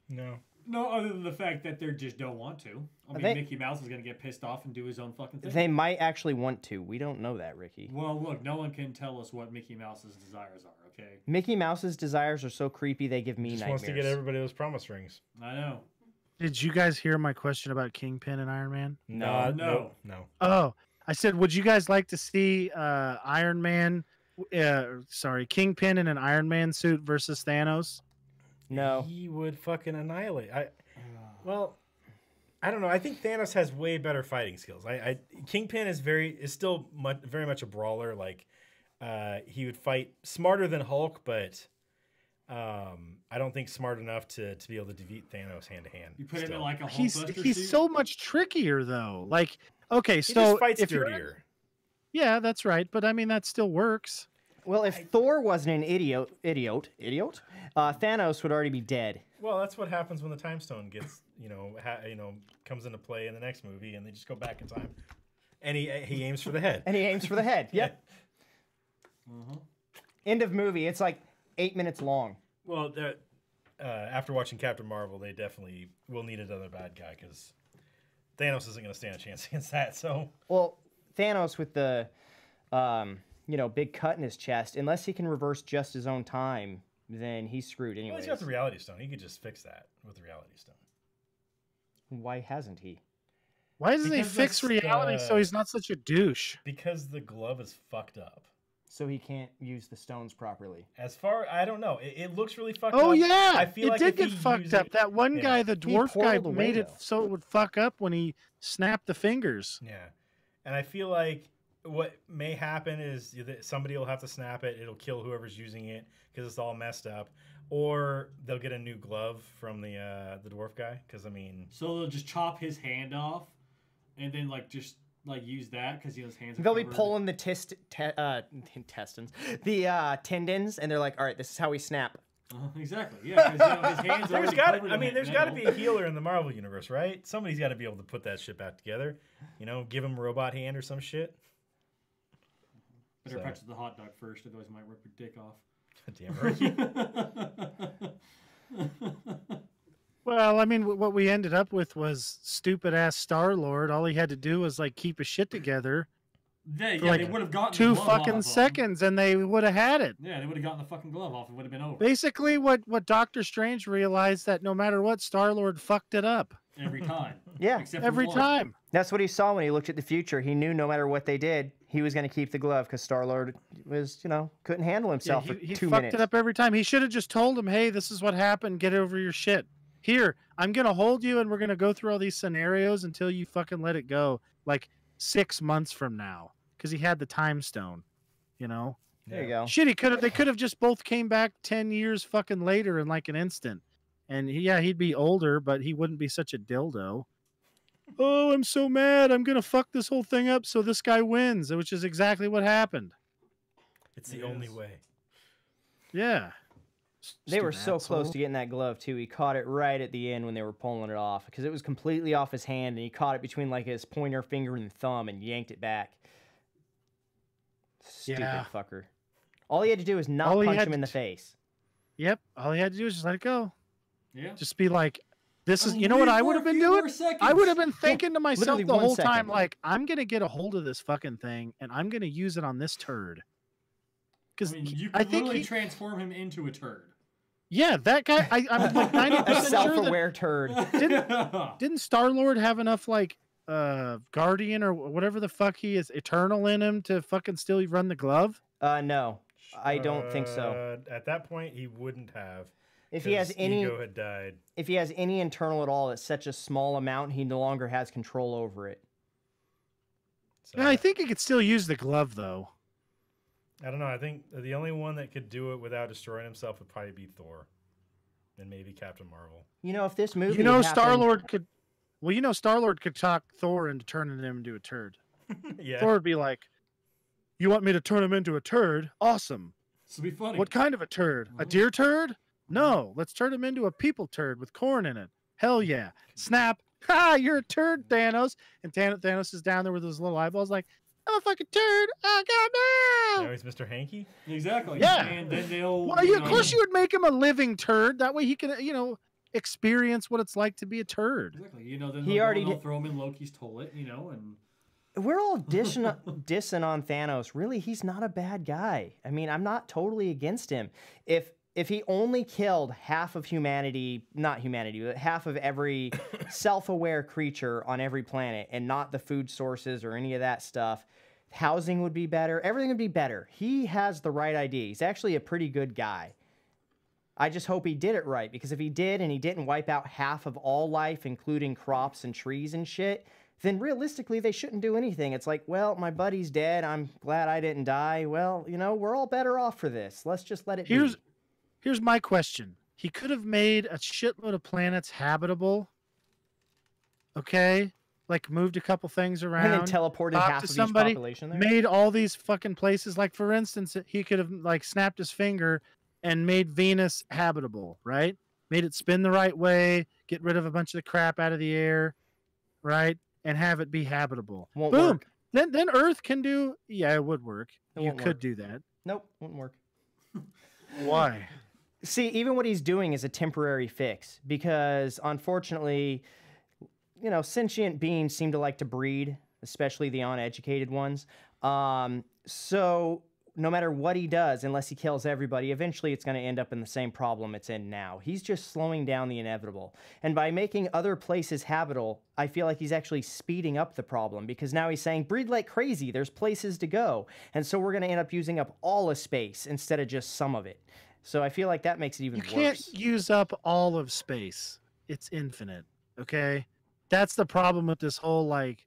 No. No, other than the fact that they just don't want to. I mean, Mickey Mouse is going to get pissed off and do his own fucking thing. They might actually want to. We don't know that, Ricky. Well, look, no one can tell us what Mickey Mouse's desires are, okay? Mickey Mouse's desires are so creepy they give me Just nightmares. wants to get everybody those promise rings. I know. Did you guys hear my question about Kingpin and Iron Man? No. Oh, I said, would you guys like to see Kingpin in an Iron Man suit versus Thanos? No. He would fucking annihilate. Well, I don't know. I think Thanos has way better fighting skills. Kingpin is still very much a brawler. Like, he would fight smarter than Hulk, but I don't think smart enough to be able to defeat Thanos hand to hand. You put him in like a He's Hulkbuster suit? so much trickier though. Like, okay, He so just fights if you're- dirtier. yeah, that's right. But I mean, that still works. Well, if Thor wasn't an idiot, Thanos would already be dead. Well, that's what happens when the Time Stone gets, comes into play in the next movie, and they just go back in time, and he aims for the head. And he aims for the head. Yep. End of movie. It's like 8 minutes long. Well, after watching Captain Marvel, they definitely will need another bad guy because Thanos isn't going to stand a chance against that. So, Well, Thanos with the, big cut in his chest, unless he can reverse just his own time, then he's screwed well, anyways. he's got the Reality Stone. He could just fix that with the Reality Stone. Why hasn't he? Why doesn't he Because fix that's, reality so he's not such a douche? Because the glove is fucked up. So he can't use the stones properly. I don't know. It looks really fucked Oh up. yeah, I feel it like did if get he fucked used up. it- That one yeah. guy, the dwarf guy, portaled away, made it though. so it would fuck up when he snapped the fingers. Yeah, and I feel like what may happen is that somebody will have to snap it. It'll kill whoever's using it because it's all messed up, or they'll get a new glove from the dwarf guy. Because I mean, So they'll just chop his hand off, and then use that because his hands. Are They'll be covered. pulling the intestines, the tendons, and they're like, "All right, this is how we snap." Exactly. Yeah, because his hands. there's already got covered I in mean, that there's got to metal. be a healer in the Marvel universe, right? Somebody's got to be able to put that shit back together. Give him a robot hand or some shit. Better So. patch the hot dog first, otherwise it might rip your dick off. Damn. Well, I mean, what we ended up with was stupid ass Star Lord. All he had to do was keep his shit together They for, would have gotten 2 the glove off fucking of him. seconds, and they would have had it. Yeah, they would have gotten the fucking glove off. It would have been over Basically, what Doctor Strange realized that no matter what, Star Lord fucked it up every time. Yeah, Except for every one. time. that's what he saw when he looked at the future. He knew no matter what they did, he was going to keep the glove because Star-Lord was, couldn't handle Yeah, himself he for 2 fucked minutes. it up every time. He should have just told him, "Hey, this is what happened. Get over your shit. Here, I'm gonna hold you, and we're gonna go through all these scenarios until you fucking let it go." 6 months from now, because he had the time stone. There you go. Shit, they could have just both came back 10 years fucking later in an instant. And he'd be older, but he wouldn't be such a dildo. Oh, I'm so mad. I'm going to fuck this whole thing up so this guy wins, which is exactly what happened. It's the It only is. way. Yeah. They were Stupid so close asshole. to getting that glove too. He caught it right at the end when they were pulling it off because it was completely off his hand, and he caught it between his pointer finger and thumb and yanked it back. Stupid Yeah. fucker. All he had to do was not All he punch had him in to the face. Yep. All he had to do was just let it go. Yeah. Just be like, this is, I mean, you know what leave I for would a have been few more doing? seconds. I would have been thinking to myself literally the 1 whole second. time, I'm going to get a hold of this fucking thing and I'm going to use it on this turd. Because I mean, you I could think literally transform him into a turd. yeah, that guy, I'm 90% A sure that self-aware turd. didn't Star-Lord have enough guardian or whatever the fuck he is, eternal in him to fucking still run the glove? No, I don't think so. At that point, he wouldn't have. If he has 'cause any, ego had died. if he has any internal at all, it's such a small amount, he no longer has control over it. So Yeah, I think he could still use the glove though. I don't know. I think the only one that could do it without destroying himself would probably be Thor, and maybe Captain Marvel. You know, if this movie, You know, had happened- Star-Lord could. Well, you know, Star-Lord could talk Thor into turning him into a turd. Yeah. Thor would be like, "You want me to turn him into a turd? Awesome. This will be funny. What kind of a turd? A deer turd? No, let's turn him into a people turd with corn in it. Hell yeah. Snap. Ha, you're a turd, Thanos. And Thanos is down there with his little eyeballs like, I'm a fucking turd. Oh, God, Now no. he's Mr. Hanky. Exactly. Yeah. And then they'll. Well, of course you would make him a living turd. That way he can, experience what it's like to be a turd. Exactly. You know, then He they'll, already they'll did- throw him in Loki's toilet, and we're all dissing on Thanos. Really, he's not a bad guy. I mean, I'm not totally against him. If he only killed half of humanity, not humanity, but half of every self-aware creature on every planet and not the food sources or any of that stuff, housing would be better. Everything would be better. He has the right idea. He's actually a pretty good guy. I just hope he did it right, because if he did and he didn't wipe out half of all life, including crops and trees and shit, then realistically they shouldn't do anything. It's like, well, my buddy's dead. I'm glad I didn't die. Well, we're all better off for this. Let's just let it be. Here's my question. He could have made a shitload of planets habitable. Okay? Like moved a couple things around. And then teleported talked half to of each somebody, population there. made all these fucking places. Like, for instance, he could have, like, snapped his finger and made Venus habitable, right? Made it spin the right way, get rid of a bunch of the crap out of the air, right? And have it be habitable. Won't Boom. work. Then Earth can do... Yeah, it would work. It You won't could work. do that. Nope, won't work. Why? See, even what he's doing is a temporary fix, because unfortunately, sentient beings seem to like to breed, especially the uneducated ones. So no matter what he does, unless he kills everybody, eventually it's going to end up in the same problem it's in now. He's just slowing down the inevitable. And by making other places habitable, I feel like he's actually speeding up the problem, because now he's saying, breed like crazy, there's places to go. And so we're going to end up using up all of space instead of just some of it. So I feel like that makes it even You worse. can't use up all of space. It's infinite, okay? That's the problem with this whole, like,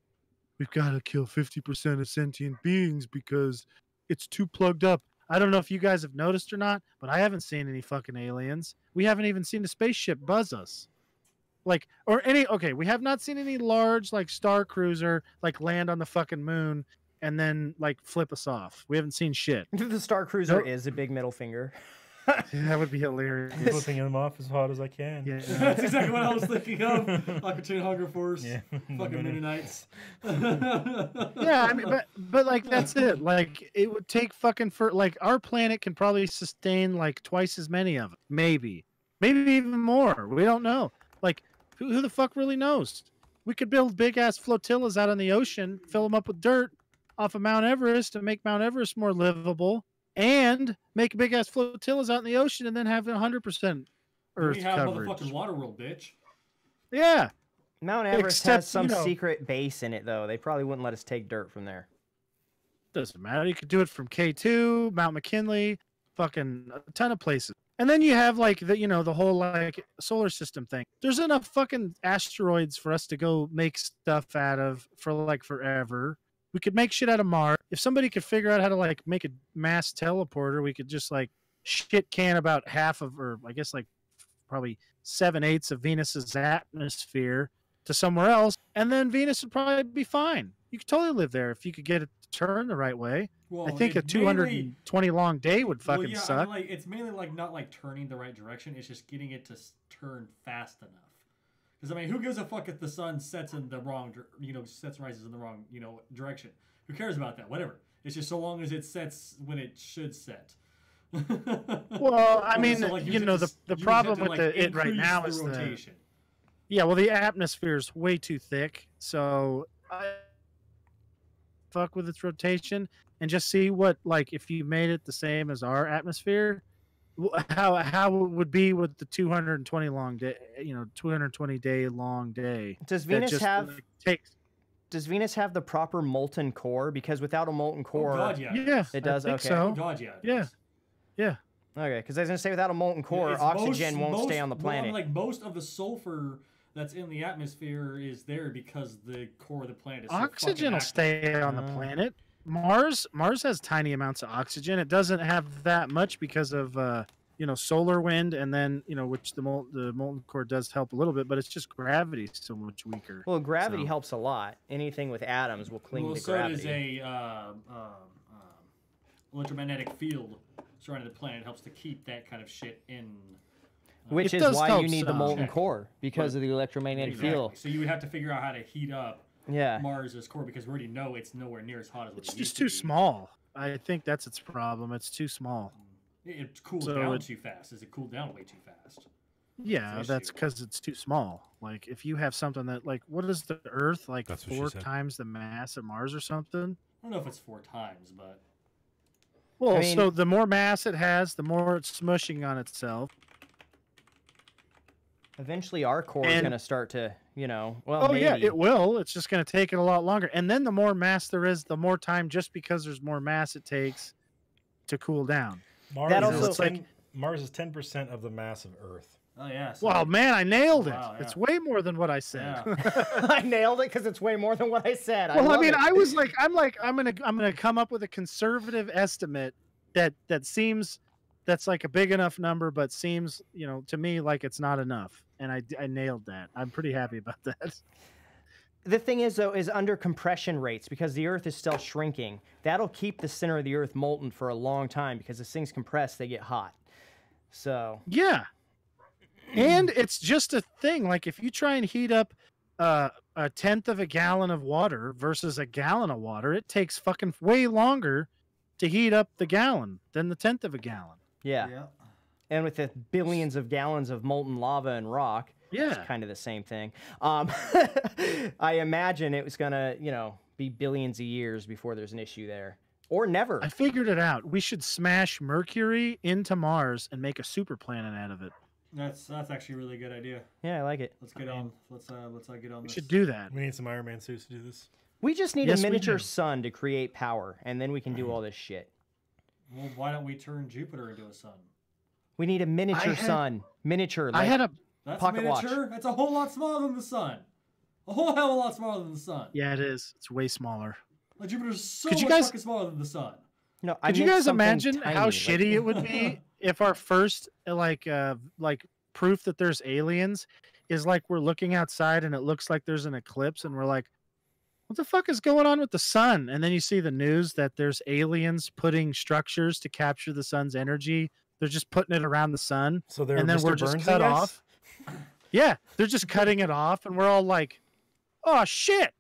we've got to kill 50% of sentient beings because it's too plugged up. I don't know if you guys have noticed or not, but I haven't seen any fucking aliens. We haven't even seen a spaceship buzz us. We have not seen any large, like, star cruiser, like, land on the fucking moon and then, like, flip us off. We haven't seen shit. The Star Cruiser Nope. is a big middle finger. That would be hilarious. Flipping them off as hard as I can. Yeah. that's exactly what I was thinking of. Cartoon Hunger Force. Yeah. Fucking Mennonites. Yeah, I mean, but like that's it. Like it would take fucking for like our planet can probably sustain like twice as many of it, maybe even more. We don't know. Like who the fuck really knows? We could build big ass flotillas out on the ocean, fill them up with dirt off of Mount Everest to make Mount Everest more livable, and make big ass flotillas out in the ocean, and then have 100% Earth we have coverage. motherfucking Waterworld, bitch. Yeah. Mount Everest Except, has some you know- secret base in it, though. They probably wouldn't let us take dirt from there. Doesn't matter. You could do it from K2, Mount McKinley, fucking a ton of places. And then you have like the whole like solar system thing. There's enough fucking asteroids for us to go make stuff out of for like forever. We could make shit out of Mars. If somebody could figure out how to like make a mass teleporter, we could just like shit can about half of, or I guess like probably 7/8 of Venus's atmosphere to somewhere else, and then Venus would probably be fine. You could totally live there if you could get it to turn the right way. Well, I think a it's mainly- 220 long day would fucking well, yeah, I suck. mean, like, it's mainly like not like turning the right direction. It's just getting it to turn fast enough. Because I mean, who gives a fuck if the sun sets in the wrong, sets and rises in the wrong, direction? Who cares about that? Whatever. It's just so long as it sets when it should set. Well, I mean, So, like, you just know, have the to, problem like, with it right increase now the is rotation. yeah, well, the atmosphere is way too thick, so I fuck with its rotation and just see what, like, if you made it the same as our atmosphere, how it would be with the 220 long day, 220 day long day. Does That Venus just, have like, takes does Venus have the proper molten core? Because without a molten core, Oh God, yeah. Yeah, it does. I think Okay. Oh so. God, yeah. Yeah. Yeah. Okay, because I was gonna say without a molten core, It's oxygen won't stay on the well, I planet. mean, like most of the sulfur that's in the atmosphere is there because the core of the planet is so Oxygen will fucking stay on the planet. Mars has tiny amounts of oxygen. It doesn't have that much because of solar wind, and then which the molten core does help a little bit, but it's just gravity so much weaker. Well, gravity So- helps a lot. Anything with atoms will cling well, to so gravity. does a electromagnetic field surrounding the planet helps to keep that kind of shit in. Which It is does why help you need the some. molten Check. core because of the electromagnetic Exactly. field. So you would have to figure out how to heat up Yeah. Mars's core because we already know it's nowhere near as hot as what It's it just used to too be. small. I think that's its problem. It's too small. It cools So down it- too fast. Does it cool down way too fast? Yeah, That's that's the issue. because it's too small. Like if you have something that what is the Earth like That's what she 4 said. times the mass of Mars or something? I don't know if it's 4 times, but Well, I mean- so the more mass it has, the more it's smushing on itself. Eventually, our core is And- gonna start to, well, Oh maybe. yeah, it will. It's just going to take it a lot longer. And then the more mass there is, the more time just because there's more mass it takes to cool down. Mars That is also- It's like- Mars is 10% of the mass of Earth. oh yeah. So Well, man, I nailed it. Wow, yeah. It's way more than what I said. Yeah. I nailed it because it's way more than what I said. Well, I love mean, it. I was like, I'm gonna come up with a conservative estimate that seems that's like a big enough number, but seems to me like it's not enough, and I nailed that. I'm pretty happy about that. The thing is, though, is under compression rates because the Earth is still shrinking. That'll keep the center of the Earth molten for a long time because as things compress, they get hot. So Yeah, and it's just a thing. Like if you try and heat up a 1/10 of a gallon of water versus a gallon of water, it takes fucking way longer to heat up the gallon than the 1/10 of a gallon. yeah. And with the billions of gallons of molten lava and rock, Yeah. it's kind of the same thing. I imagine it was gonna, be billions of years before there's an issue there, or never. I figured it out. We should smash Mercury into Mars and make a super planet out of it. That's actually a really good idea. Yeah, I like it. Let's get on. Let's get on We this. should do that. We need some Iron Man suits to do this. We just need Yes, a we miniature do. sun to create power, and then we can do all this shit. Well, why don't we turn Jupiter into a sun? We need a miniature had- sun. Miniature. I Like, had a That's Pocket watch. miniature. That's a whole lot smaller than the sun. A whole hell of a lot smaller than the sun. yeah, it is. It's way smaller. Like Jupiter's so Could you much guys- fucking smaller than the sun. no, I Could you meant guys something imagine tiny, how like- shitty it would be if our first like proof that there's aliens is like we're looking outside and it looks like there's an eclipse and we're like, what the fuck is going on with the sun? And then you see the news that there's aliens putting structures to capture the sun's energy. They're just putting it around the sun, So they're and then Mr. we're just Burns, cut I guess? off. Yeah, they're just cutting it off, and we're all like, "Oh shit,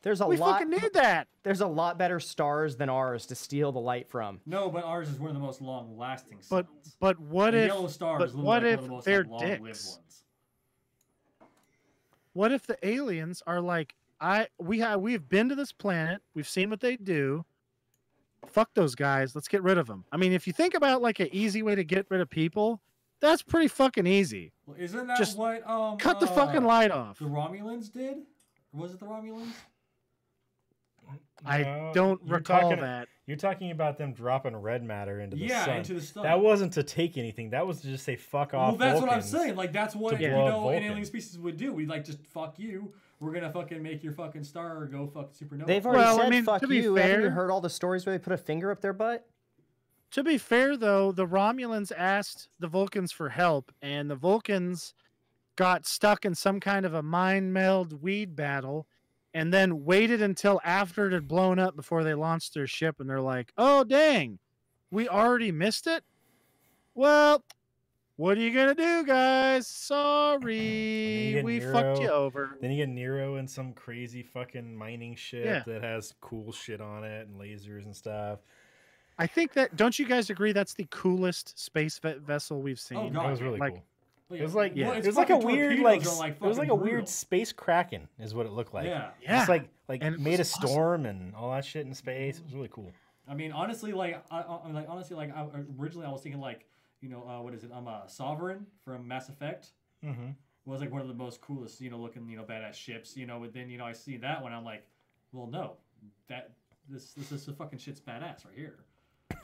There's a we lot. fucking need that." There's a lot better stars than ours to steal the light from. No, but ours is one of the most long-lasting But suns. but what the if yellow star but is literally what like if one of the most they're long-lived dicks? ones. What if the aliens are like, we've been to this planet, we've seen what they do. Fuck those guys. Let's get rid of them. I mean, if you think about like an easy way to get rid of people, that's pretty fucking easy. Well, isn't that Just what Cut the fucking light off. the Romulans did? Or was it the Romulans? I No, don't you're recall talking- that. You're talking about them dropping red matter into the Yeah, sun. into the sun. That wasn't to take anything. That was to just say fuck off. Well, that's what I'm Vulcans. saying. Like that's what to you blow up know an Vulcan. alien species would do. We'd like just fuck you. We're gonna fucking make your fucking star go fucking supernova. They've already Well, I said mean, fuck to be you. Haven't you fair- heard all the stories where they put a finger up their butt? To be fair, though, the Romulans asked the Vulcans for help, and the Vulcans got stuck in some kind of a mind meld weed battle, and then waited until after it had blown up before they launched their ship. And they're like, "Oh dang, we already missed it. Well, what are you gonna do, guys? Sorry, get we fucked you Nero. over." Then you get Nero in some crazy fucking mining ship Yeah. that has cool shit on it and lasers and stuff. I think that. Don't you guys agree that's the coolest space vessel we've seen? Oh, God. That was really Like- cool. Well, It was like Yeah. well, it its was like a fucking weird torpedoes like are, it was like a fucking weird brutal. space kraken is what it looked like. Yeah. Yeah. It's like And it made a was awesome. storm and all that shit in space. It was really cool. I mean, honestly, like originally I was thinking like, what is it? Sovereign from Mass Effect Mm-hmm. was like one of the most coolest, looking, badass ships, but then, I see that one, I'm like, Well, no, this fucking shit's badass right here.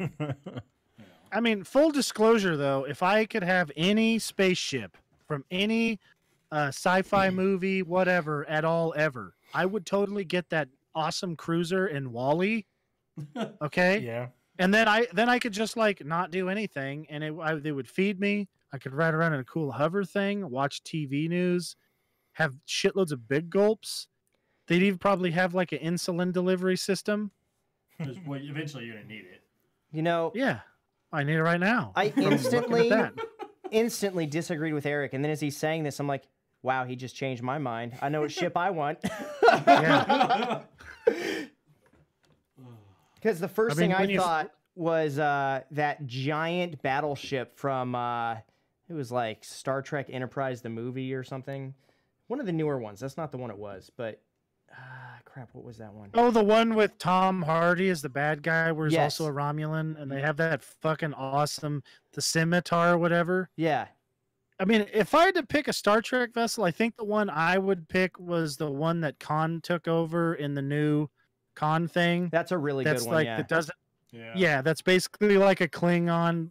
You know. I mean, full disclosure though, if I could have any spaceship from any sci-fi movie, whatever, at all ever, I would totally get that awesome cruiser in Wall-E. Okay. Yeah. And then I could just like not do anything, and they would feed me. I could ride around in a cool hover thing, watch TV news, have shitloads of big gulps. They'd even probably have like an insulin delivery system. Well, eventually you're gonna need it. You know, Yeah, I need it right now. I From looking at that. instantly disagreed with Eric, and then as he's saying this, I'm like, wow, he just changed my mind. I know what ship I want. Yeah. Because the first I mean, thing I when you- thought was that giant battleship from it was like Star Trek Enterprise, the movie or something. One of the newer ones. That's not the one it was, but crap, what was that one? Oh, the one with Tom Hardy as the bad guy, where he's Yes. also a Romulan, and they have that fucking awesome, the scimitar or whatever. Yeah. I mean, if I had to pick a Star Trek vessel, I think the one I would pick was the one that Khan took over in the new Khan thing. That's a really That's good one, like yeah. that doesn't. Yeah. Yeah, that's basically like a Klingon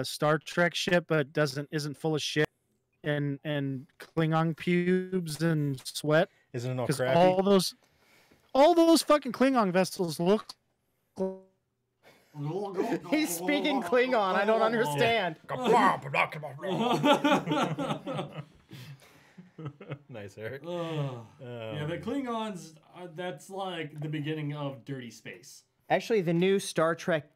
Star Trek ship, but isn't full of shit and Klingon pubes and sweat. Isn't it all Because crappy? all those fucking Klingon vessels look. He's speaking Klingon. I don't understand. Nice, Eric. Yeah, the Klingons, that's like the beginning of dirty space. Actually, the new Star Trek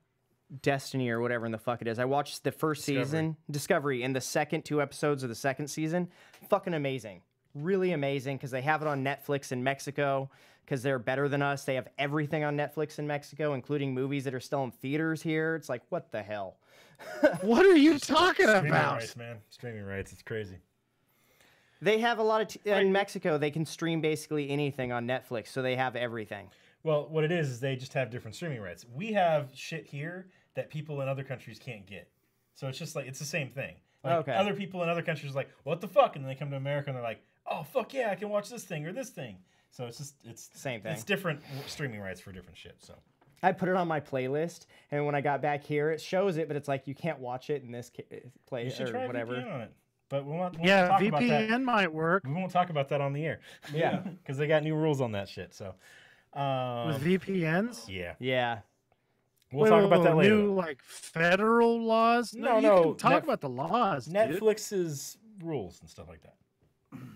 Destiny or whatever in the fuck it is. I watched the first season, Discovery, and the second 2 episodes of the second season. Fucking amazing. Really amazing because they have it on Netflix in Mexico because they're better than us. They have everything on Netflix in Mexico, including movies that are still in theaters here. It's like, what the hell? What are you talking Streaming about? rights, man. Streaming rights. It's crazy. They have a lot of... in Mexico, they can stream basically anything on Netflix, so they have everything. Well, what it is they just have different streaming rights. We have shit here that people in other countries can't get. So it's just like, it's the same thing. Like, Okay. Other people in other countries are like, what the fuck? And then they come to America and they're like, oh, fuck yeah, I can watch this thing or this thing. So it's just, it's Same thing. It's different streaming rights for different shit. So I put it on my playlist, and when I got back here, it shows it, but it's like, you can't watch it in this play you should or try whatever. VPN on it. But we won't Yeah, talk about that. VPN might work. We won't talk about that on the air. Yeah. Because they got new rules on that shit. So, With VPNs? yeah. Yeah. We'll talk about that later. New like federal laws? No, you no, can talk Net- about the laws. Dude. Netflix's rules and stuff like that.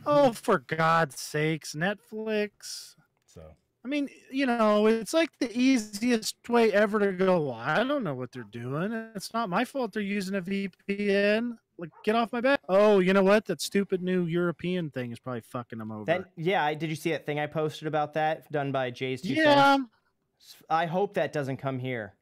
Oh, for God's sakes, Netflix. So, I mean, you know, it's like the easiest way ever to go, well, I don't know what they're doing. It's not my fault they're using a VPN. Like, get off my back. Oh, you know what? That stupid new European thing is probably fucking them over. Did you see that thing I posted about that done by Jay's 2 Yeah. Cents? I hope that doesn't come here.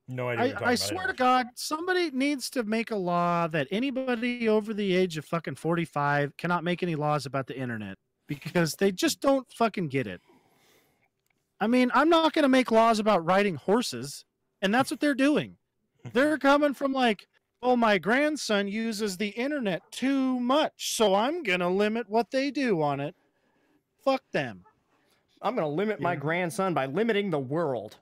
no idea what you're talking I about swear to anyway. God, somebody needs to make a law that anybody over the age of fucking 45 cannot make any laws about the internet because they just don't fucking get it. I mean, I'm not going to make laws about riding horses, and that's what they're doing. They're coming from like, oh, my grandson uses the internet too much, so I'm going to limit what they do on it. Fuck them. I'm going to limit my grandson by limiting the world.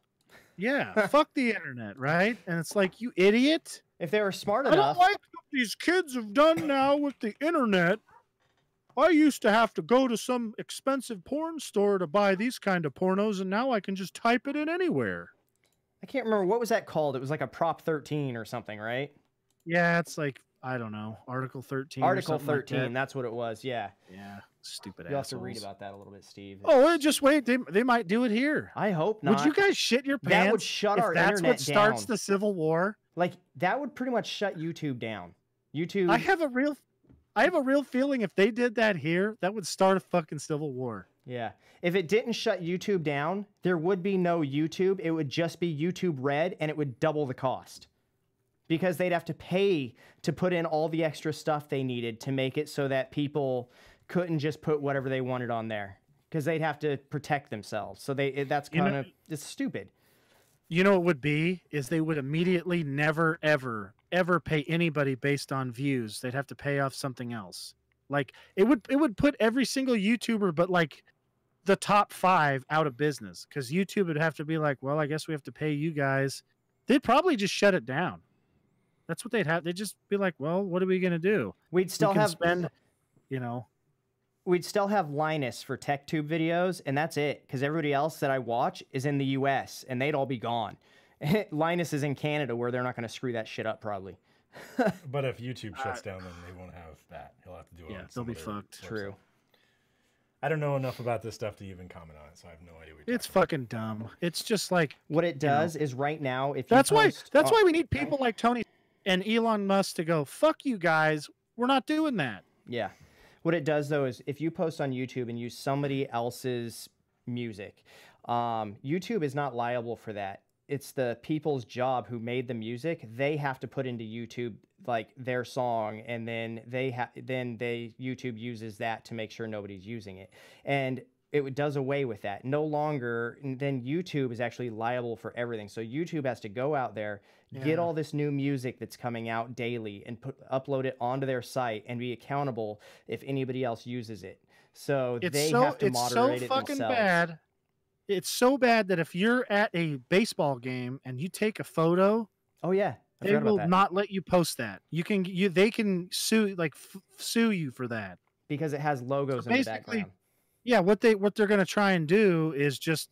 Yeah, fuck the internet, right? And it's like, you idiot. If they were smart I don't enough, like what these kids have done now with the internet. I used to have to go to some expensive porn store to buy these kind of pornos, and now I can just type it in anywhere. I can't remember, what was that called? It was like a Prop 13 or something, right? Yeah, it's like, I don't know, Article 13. or Article something like 13, that. that's what it was, yeah. Yeah, stupid You'll have to read assholes. about that a little bit, Steve. Oh, just wait. They might do it here. I hope not. Would you guys shit your pants? That would shut if our that's internet what starts down. the Civil War? Like, that would pretty much shut YouTube down. YouTube... I have a real feeling if they did that here, that would start a fucking civil war. Yeah. If it didn't shut YouTube down, there would be no YouTube. It would just be YouTube Red, and it would double the cost. Because they'd have to pay to put in all the extra stuff they needed to make it so that people couldn't just put whatever they wanted on there. Because they'd have to protect themselves. So that's kind of... It's stupid. You know what would be? Is they would immediately never, ever pay anybody based on views. They'd have to pay off something else. Like, it would put every single YouTuber, but like the top 5 out of business because YouTube would have to be like, well, I guess we have to pay you guys. They'd probably just shut it down. That's what they'd have. They'd just be like, well, what are we going to do? We'd still have spend, you know. We'd still have Linus for TechTube videos, and that's it. Because everybody else that I watch is in the U.S., and they'd all be gone. Linus is in Canada, where they're not going to screw that shit up, probably. But if YouTube shuts down, then they won't have that. He'll have to do it. Yeah, on they'll be some other fucked. website. True. I don't know enough about this stuff to even comment on it, so I have no idea what you're It's fucking dumb. It's just like What it does is right now, if that's you why post, that's why we need people like Tony and Elon Musk to go, fuck you guys. We're not doing that. Yeah. What it does, though, is if you post on YouTube and use somebody else's music, YouTube is not liable for that. It's the people's job who made the music. They have to put into YouTube like their song, and then YouTube uses that to make sure nobody's using it. And it does away with that. No longer, then YouTube is actually liable for everything. So YouTube has to go out there, get all this new music that's coming out daily, and upload it onto their site and be accountable if anybody else uses it. So they have to moderate it themselves. Bad. It's so bad that if you're at a baseball game and you take a photo, oh yeah, they will not let you post that. They can sue sue you for that because it has logos in the background. Yeah, what they're going to try and do is just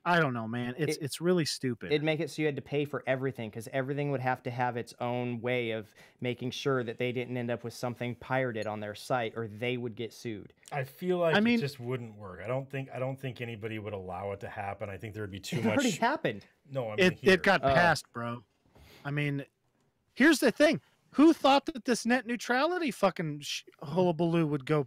I don't know, man. It's really stupid. It'd make it so you had to pay for everything because everything would have to have its own way of making sure that they didn't end up with something pirated on their site or they would get sued. I feel like it just wouldn't work. I don't think anybody would allow it to happen. I think there would be too much. It already happened. No, I mean it got passed, bro. I mean, here's the thing. Who thought that this net neutrality fucking hullabaloo would go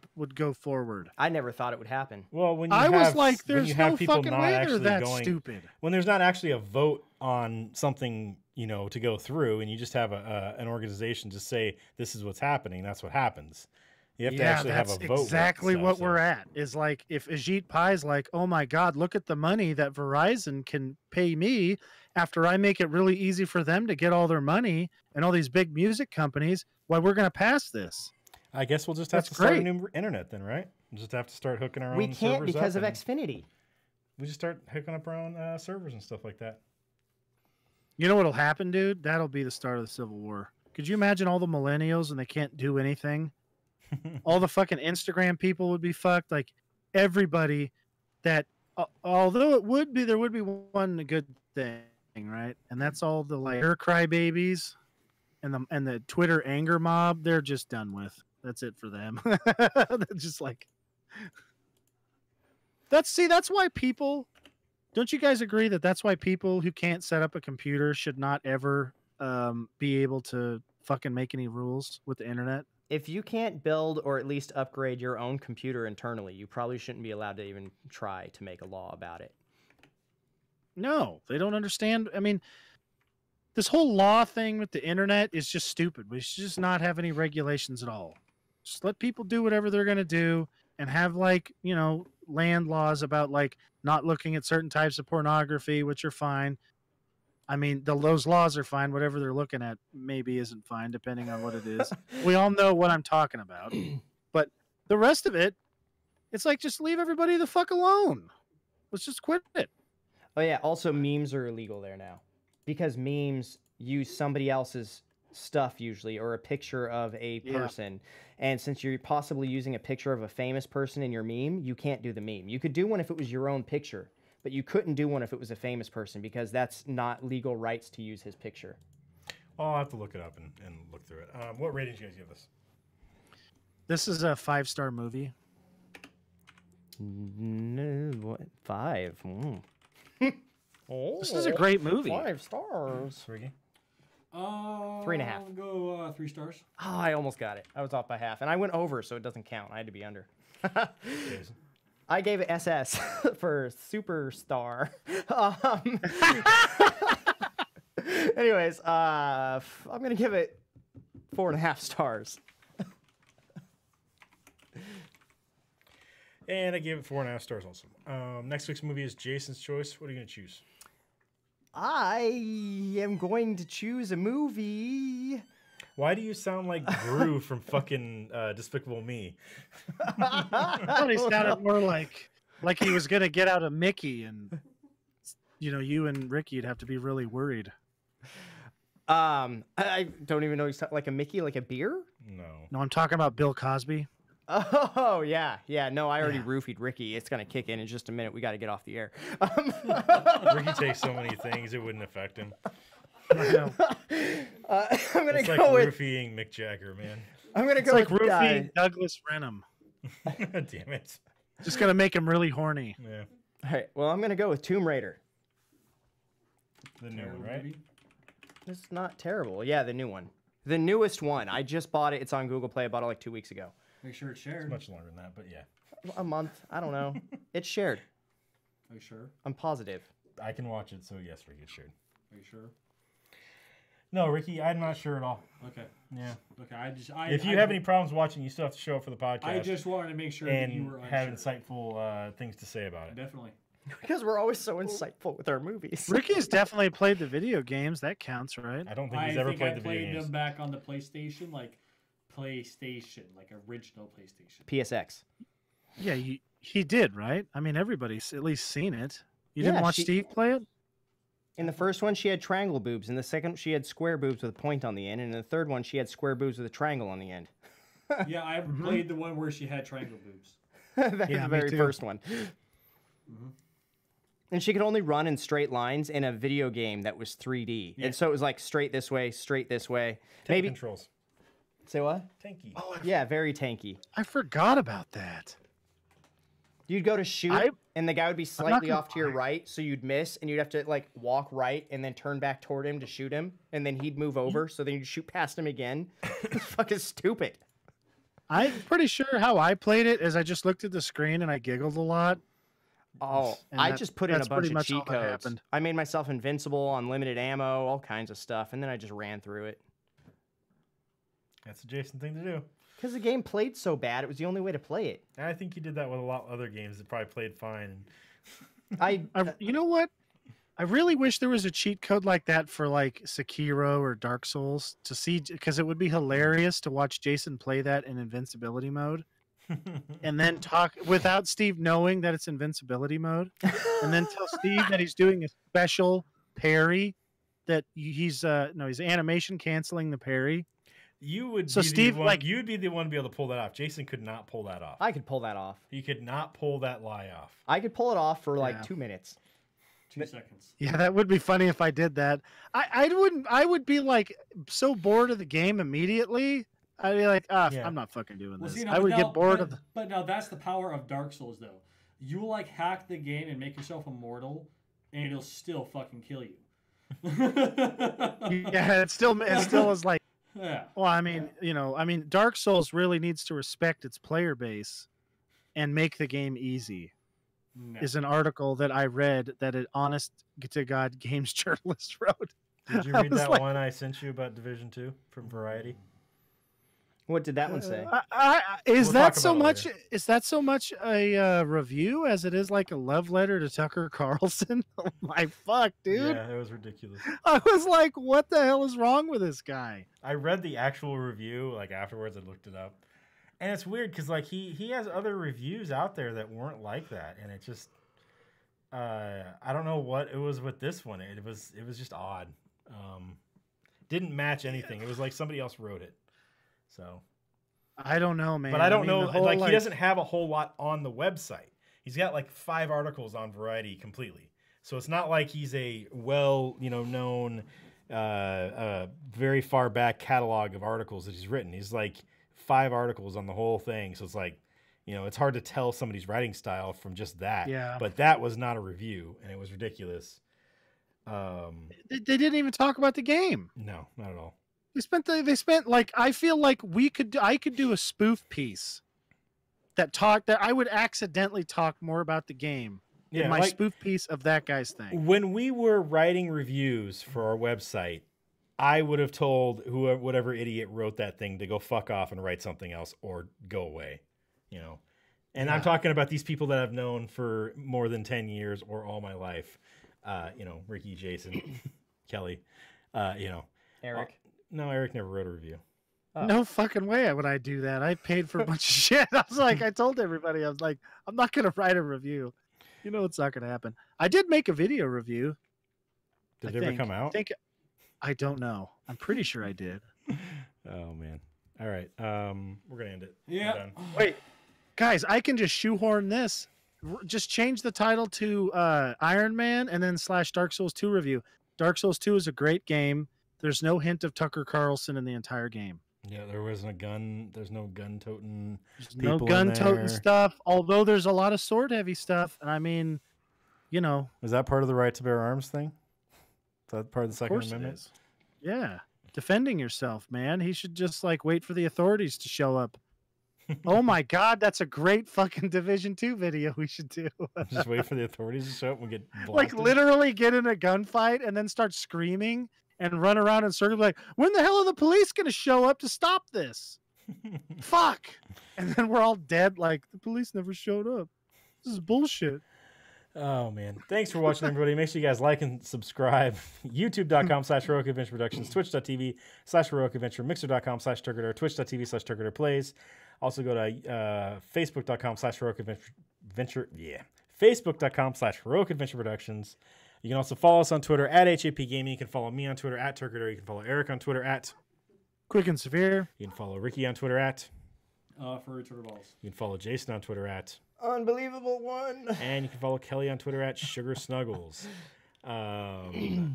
forward? I never thought it would happen. Well, when was like, there's no fucking way they're that stupid. When there's not actually a vote on something, to go through, and you just have an organization just say this is what's happening, that's what happens. You have to actually have a vote. Exactly what we're at is like if Ajit Pai's like, oh my God, look at the money that Verizon can pay me after I make it really easy for them to get all their money and all these big music companies. Why we're going to pass this? I guess we'll just have to start a new internet then, right? We'll just have to start hooking our own servers up. We can't because of Xfinity. We just start hooking up our own servers and stuff like that. You know what'll happen, dude? That'll be the start of the Civil War. Could you imagine all the millennials and they can't do anything? All the fucking Instagram people would be fucked. Like everybody that, although there would be one good thing, right? And that's all the like crybabies and the Twitter anger mob. They're just done with. That's it for them. They're just like that's why people. Don't you guys agree that that's why people who can't set up a computer should not ever be able to fucking make any rules with the internet? If you can't build or at least upgrade your own computer internally, you probably shouldn't be allowed to even try to make a law about it. No, they don't understand. I mean, this whole law thing with the internet is just stupid. We should just not have any regulations at all. Just let people do whatever they're going to do and have land laws about like not looking at certain types of pornography, which are fine. I mean, those laws are fine. Whatever they're looking at maybe isn't fine, depending on what it is. We all know what I'm talking about. But the rest of it, it's like, just leave everybody the fuck alone. Let's just quit it. Oh, yeah. Also, memes are illegal there now because memes use somebody else's stuff usually or a picture of a person. Yeah. And since you're possibly using a picture of a famous person in your meme, you can't do the meme. You could do one if it was your own picture. But you couldn't do one if it was a famous person because that's not legal rights to use his picture. I'll have to look it up and look through it. What rating did you guys give this? This is a 5-star movie. No, what? 5. This is a great movie. 5 stars. Ricky? 3.5. I'll go 3 stars. Oh, I almost got it. I was off by half. And I went over, so it doesn't count. I had to be under. Jason? I gave it SS for superstar. Anyways, I'm going to give it 4.5 stars. And I gave it 4.5 stars also. Next week's movie is Jason's Choice. What are you going to choose? I am going to choose a movie. Why do you sound like Gru from fucking Despicable Me? He sounded more like like he was gonna get out of Mickey, and you and Ricky'd have to be really worried. I don't even know he's like a Mickey, like a beer. No, I'm talking about Bill Cosby. Oh yeah. No, I already roofied Ricky. It's gonna kick in just a minute. We got to get off the air. Ricky takes so many things it wouldn't affect him. I know. I'm gonna It's go like with. roofing Mick Jagger, man. I'm gonna It's go like with roofing Douglas Renham. Damn it. Just gonna make him really horny. Yeah. All right. Well, I'm gonna go with Tomb Raider. The new Terrible one, right? movie. It's not terrible. Yeah, the new one, the newest one. I just bought it. It's on Google Play. I bought it like 2 weeks ago. Make sure it's shared. It's much longer than that, but yeah. A month. I don't know. It's shared. Are you sure? I'm positive. I can watch it, so yes, Ricky, it's shared. Are you sure? No, Ricky, I'm not sure at all. Okay. Yeah. Okay. If you have any problems watching, you still have to show up for the podcast. I just wanted to make sure that you and were have unsure. insightful things to say about it. Definitely. Because we're always so insightful with our movies. Ricky's definitely played the video games. That counts, right? I don't think I he's ever think played I the video played games. them back on the PlayStation, like original PlayStation. PSX. Yeah, he did, right? I mean, everybody's at least seen it. You Yeah, didn't watch she- Steve play it? In the first one, she had triangle boobs. In the second, she had square boobs with a point on the end. And in the third one, she had square boobs with a triangle on the end. Yeah, I played the one where she had triangle boobs. That's Yeah, the me very too. first one. And she could only run in straight lines in a video game that was 3D. Yeah. And so it was like straight this way, straight this way. Tank Maybe. controls. Say what? Tanky. Oh, Yeah, very tanky. I forgot about that. You'd go to shoot, I- and the guy would be not slightly gonna off to your lie. right, so you'd miss, and you'd have to like walk right and then turn back toward him to shoot him, and then he'd move over, so then you'd shoot past him again. It's fucking stupid. I'm pretty sure how I played it is I just looked at the screen and I giggled a lot. Oh, And I that- just put in a that's bunch pretty of much cheat all that codes. happened. I made myself invincible, unlimited ammo, all kinds of stuff, and then I just ran through it. That's a Jason thing to do. Because the game played so bad, it was the only way to play it. And I think he did that with a lot of other games that probably played fine. You know what? I really wish there was a cheat code like that for like Sekiro or Dark Souls to see, because it would be hilarious to watch Jason play that in invincibility mode and then talk without Steve knowing that it's invincibility mode, and then tell Steve that he's doing a special parry that he's animation canceling the parry. You would So be Steve, the one, like- you would be the one to be able to pull that off. Jason could not pull that off. I could pull that off. He could not pull that lie off. I could pull it off for like Yeah. 2 minutes. 2 seconds. Yeah, that would be funny if I did that. I would be like so bored of the game immediately. I'd be like, Yeah. I'm not fucking doing Well, this. see, I would get bored of. But now that's the power of Dark Souls, though. You will like hack the game and make yourself immortal, and it'll still fucking kill you. Yeah, it still is like. Yeah. Well, I mean, Dark Souls really needs to respect its player base, and make the game easy. No. Is an article that I read that an honest to God games journalist wrote. Did you I read was that like- one I sent you about Division 2 from Variety? What did that one say? Is We'll that talk so about it much? later. Is that so much a review as it is like a love letter to Tucker Carlson? Oh my fuck, dude! Yeah, it was ridiculous. I was like, what the hell is wrong with this guy? I read the actual review, like afterwards I looked it up. And it's weird because like he has other reviews out there that weren't like that. And it just I don't know what it was with this one. It was just odd. Didn't match anything. It was like somebody else wrote it. So I don't know, man. but I don't mean, know the whole, like he doesn't have a whole lot on the website. He's got like 5 articles on Variety completely. So it's not like he's a known very far back catalog of articles that he's written. He's like 5 articles on the whole thing. So it's like, it's hard to tell somebody's writing style from just that. Yeah. But that was not a review, and it was ridiculous. They didn't even talk about the game. No, not at all. They spent like, I feel like I could do a spoof piece that I would accidentally talk more about the game in my like, spoof piece of that guy's thing. when we were writing reviews for our website, I would have told whatever idiot wrote that thing to go fuck off and write something else or go away, And I'm talking about these people that I've known for more than 10 years or all my life. Ricky, Jason, Kelly, Eric. No, Eric never wrote a review. No fucking way would I do that. I paid for a bunch of shit. I was like, I told everybody, I was like, I'm not going to write a review. You know it's not going to happen. I did make a video review. Did it ever come out? I don't know. I'm pretty sure I did. Oh, man. All right. We're going to end it. Yeah. Wait, guys, I can just shoehorn this. Just change the title to Iron Man and then / Dark Souls 2 review. Dark Souls 2 is a great game. There's no hint of Tucker Carlson in the entire game. Yeah, there wasn't a gun. There's no gun-toting. There's no gun-toting stuff, although there's a lot of sword-heavy stuff. And I mean, you know. Is that part of the right to bear arms thing? Is that part of the Second Amendment? Is. Yeah. Defending yourself, man. He should just like wait for the authorities to show up. Oh my God, that's a great fucking Division 2 video we should do. Just wait for the authorities to show up and get blasted. Like literally get in a gunfight and then start screaming and run around in circles like, when the hell are the police going to show up to stop this? Fuck. And then we're all dead like, the police never showed up. This is bullshit. Oh, man. Thanks for watching, everybody. Make sure you guys like and subscribe. YouTube.com/Heroic Adventure Productions, Twitch.tv/Heroic Adventure, Mixer.com/Turgator, Twitch.tv/Turgator Plays. Also go to Facebook.com/Heroic Adventure. Yeah. Facebook.com/Heroic Adventure Productions. You can also follow us on Twitter @HAP Gaming. You can follow me on Twitter @Turgator. You can follow Eric on Twitter Quick and Severe. You can follow Ricky on Twitter Furry Twitter Balls. You can follow Jason on Twitter Unbelievable one. And you can follow Kelly on Twitter @Sugar Snuggles. You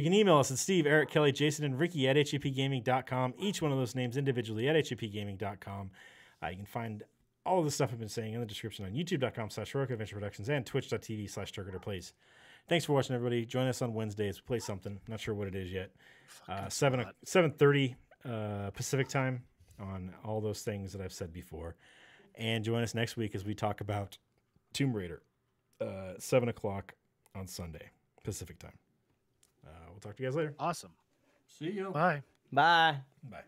can email us at Steve, Eric, Kelly, Jason, and Ricky @HAPgaming.com. Each one of those names individually @HAPgaming.com. You can find all of the stuff I've been saying in the description on YouTube.com/Heroic Adventure Productions and Twitch.tv/Turgator Plays. Thanks for watching, everybody. Join us on Wednesdays. We play something. Not sure what it is yet. 7:30 Pacific time on all those things that I've said before. And join us next week as we talk about Tomb Raider, 7 o'clock on Sunday, Pacific time. We'll talk to you guys later. Awesome. See you. Bye. Bye. Bye.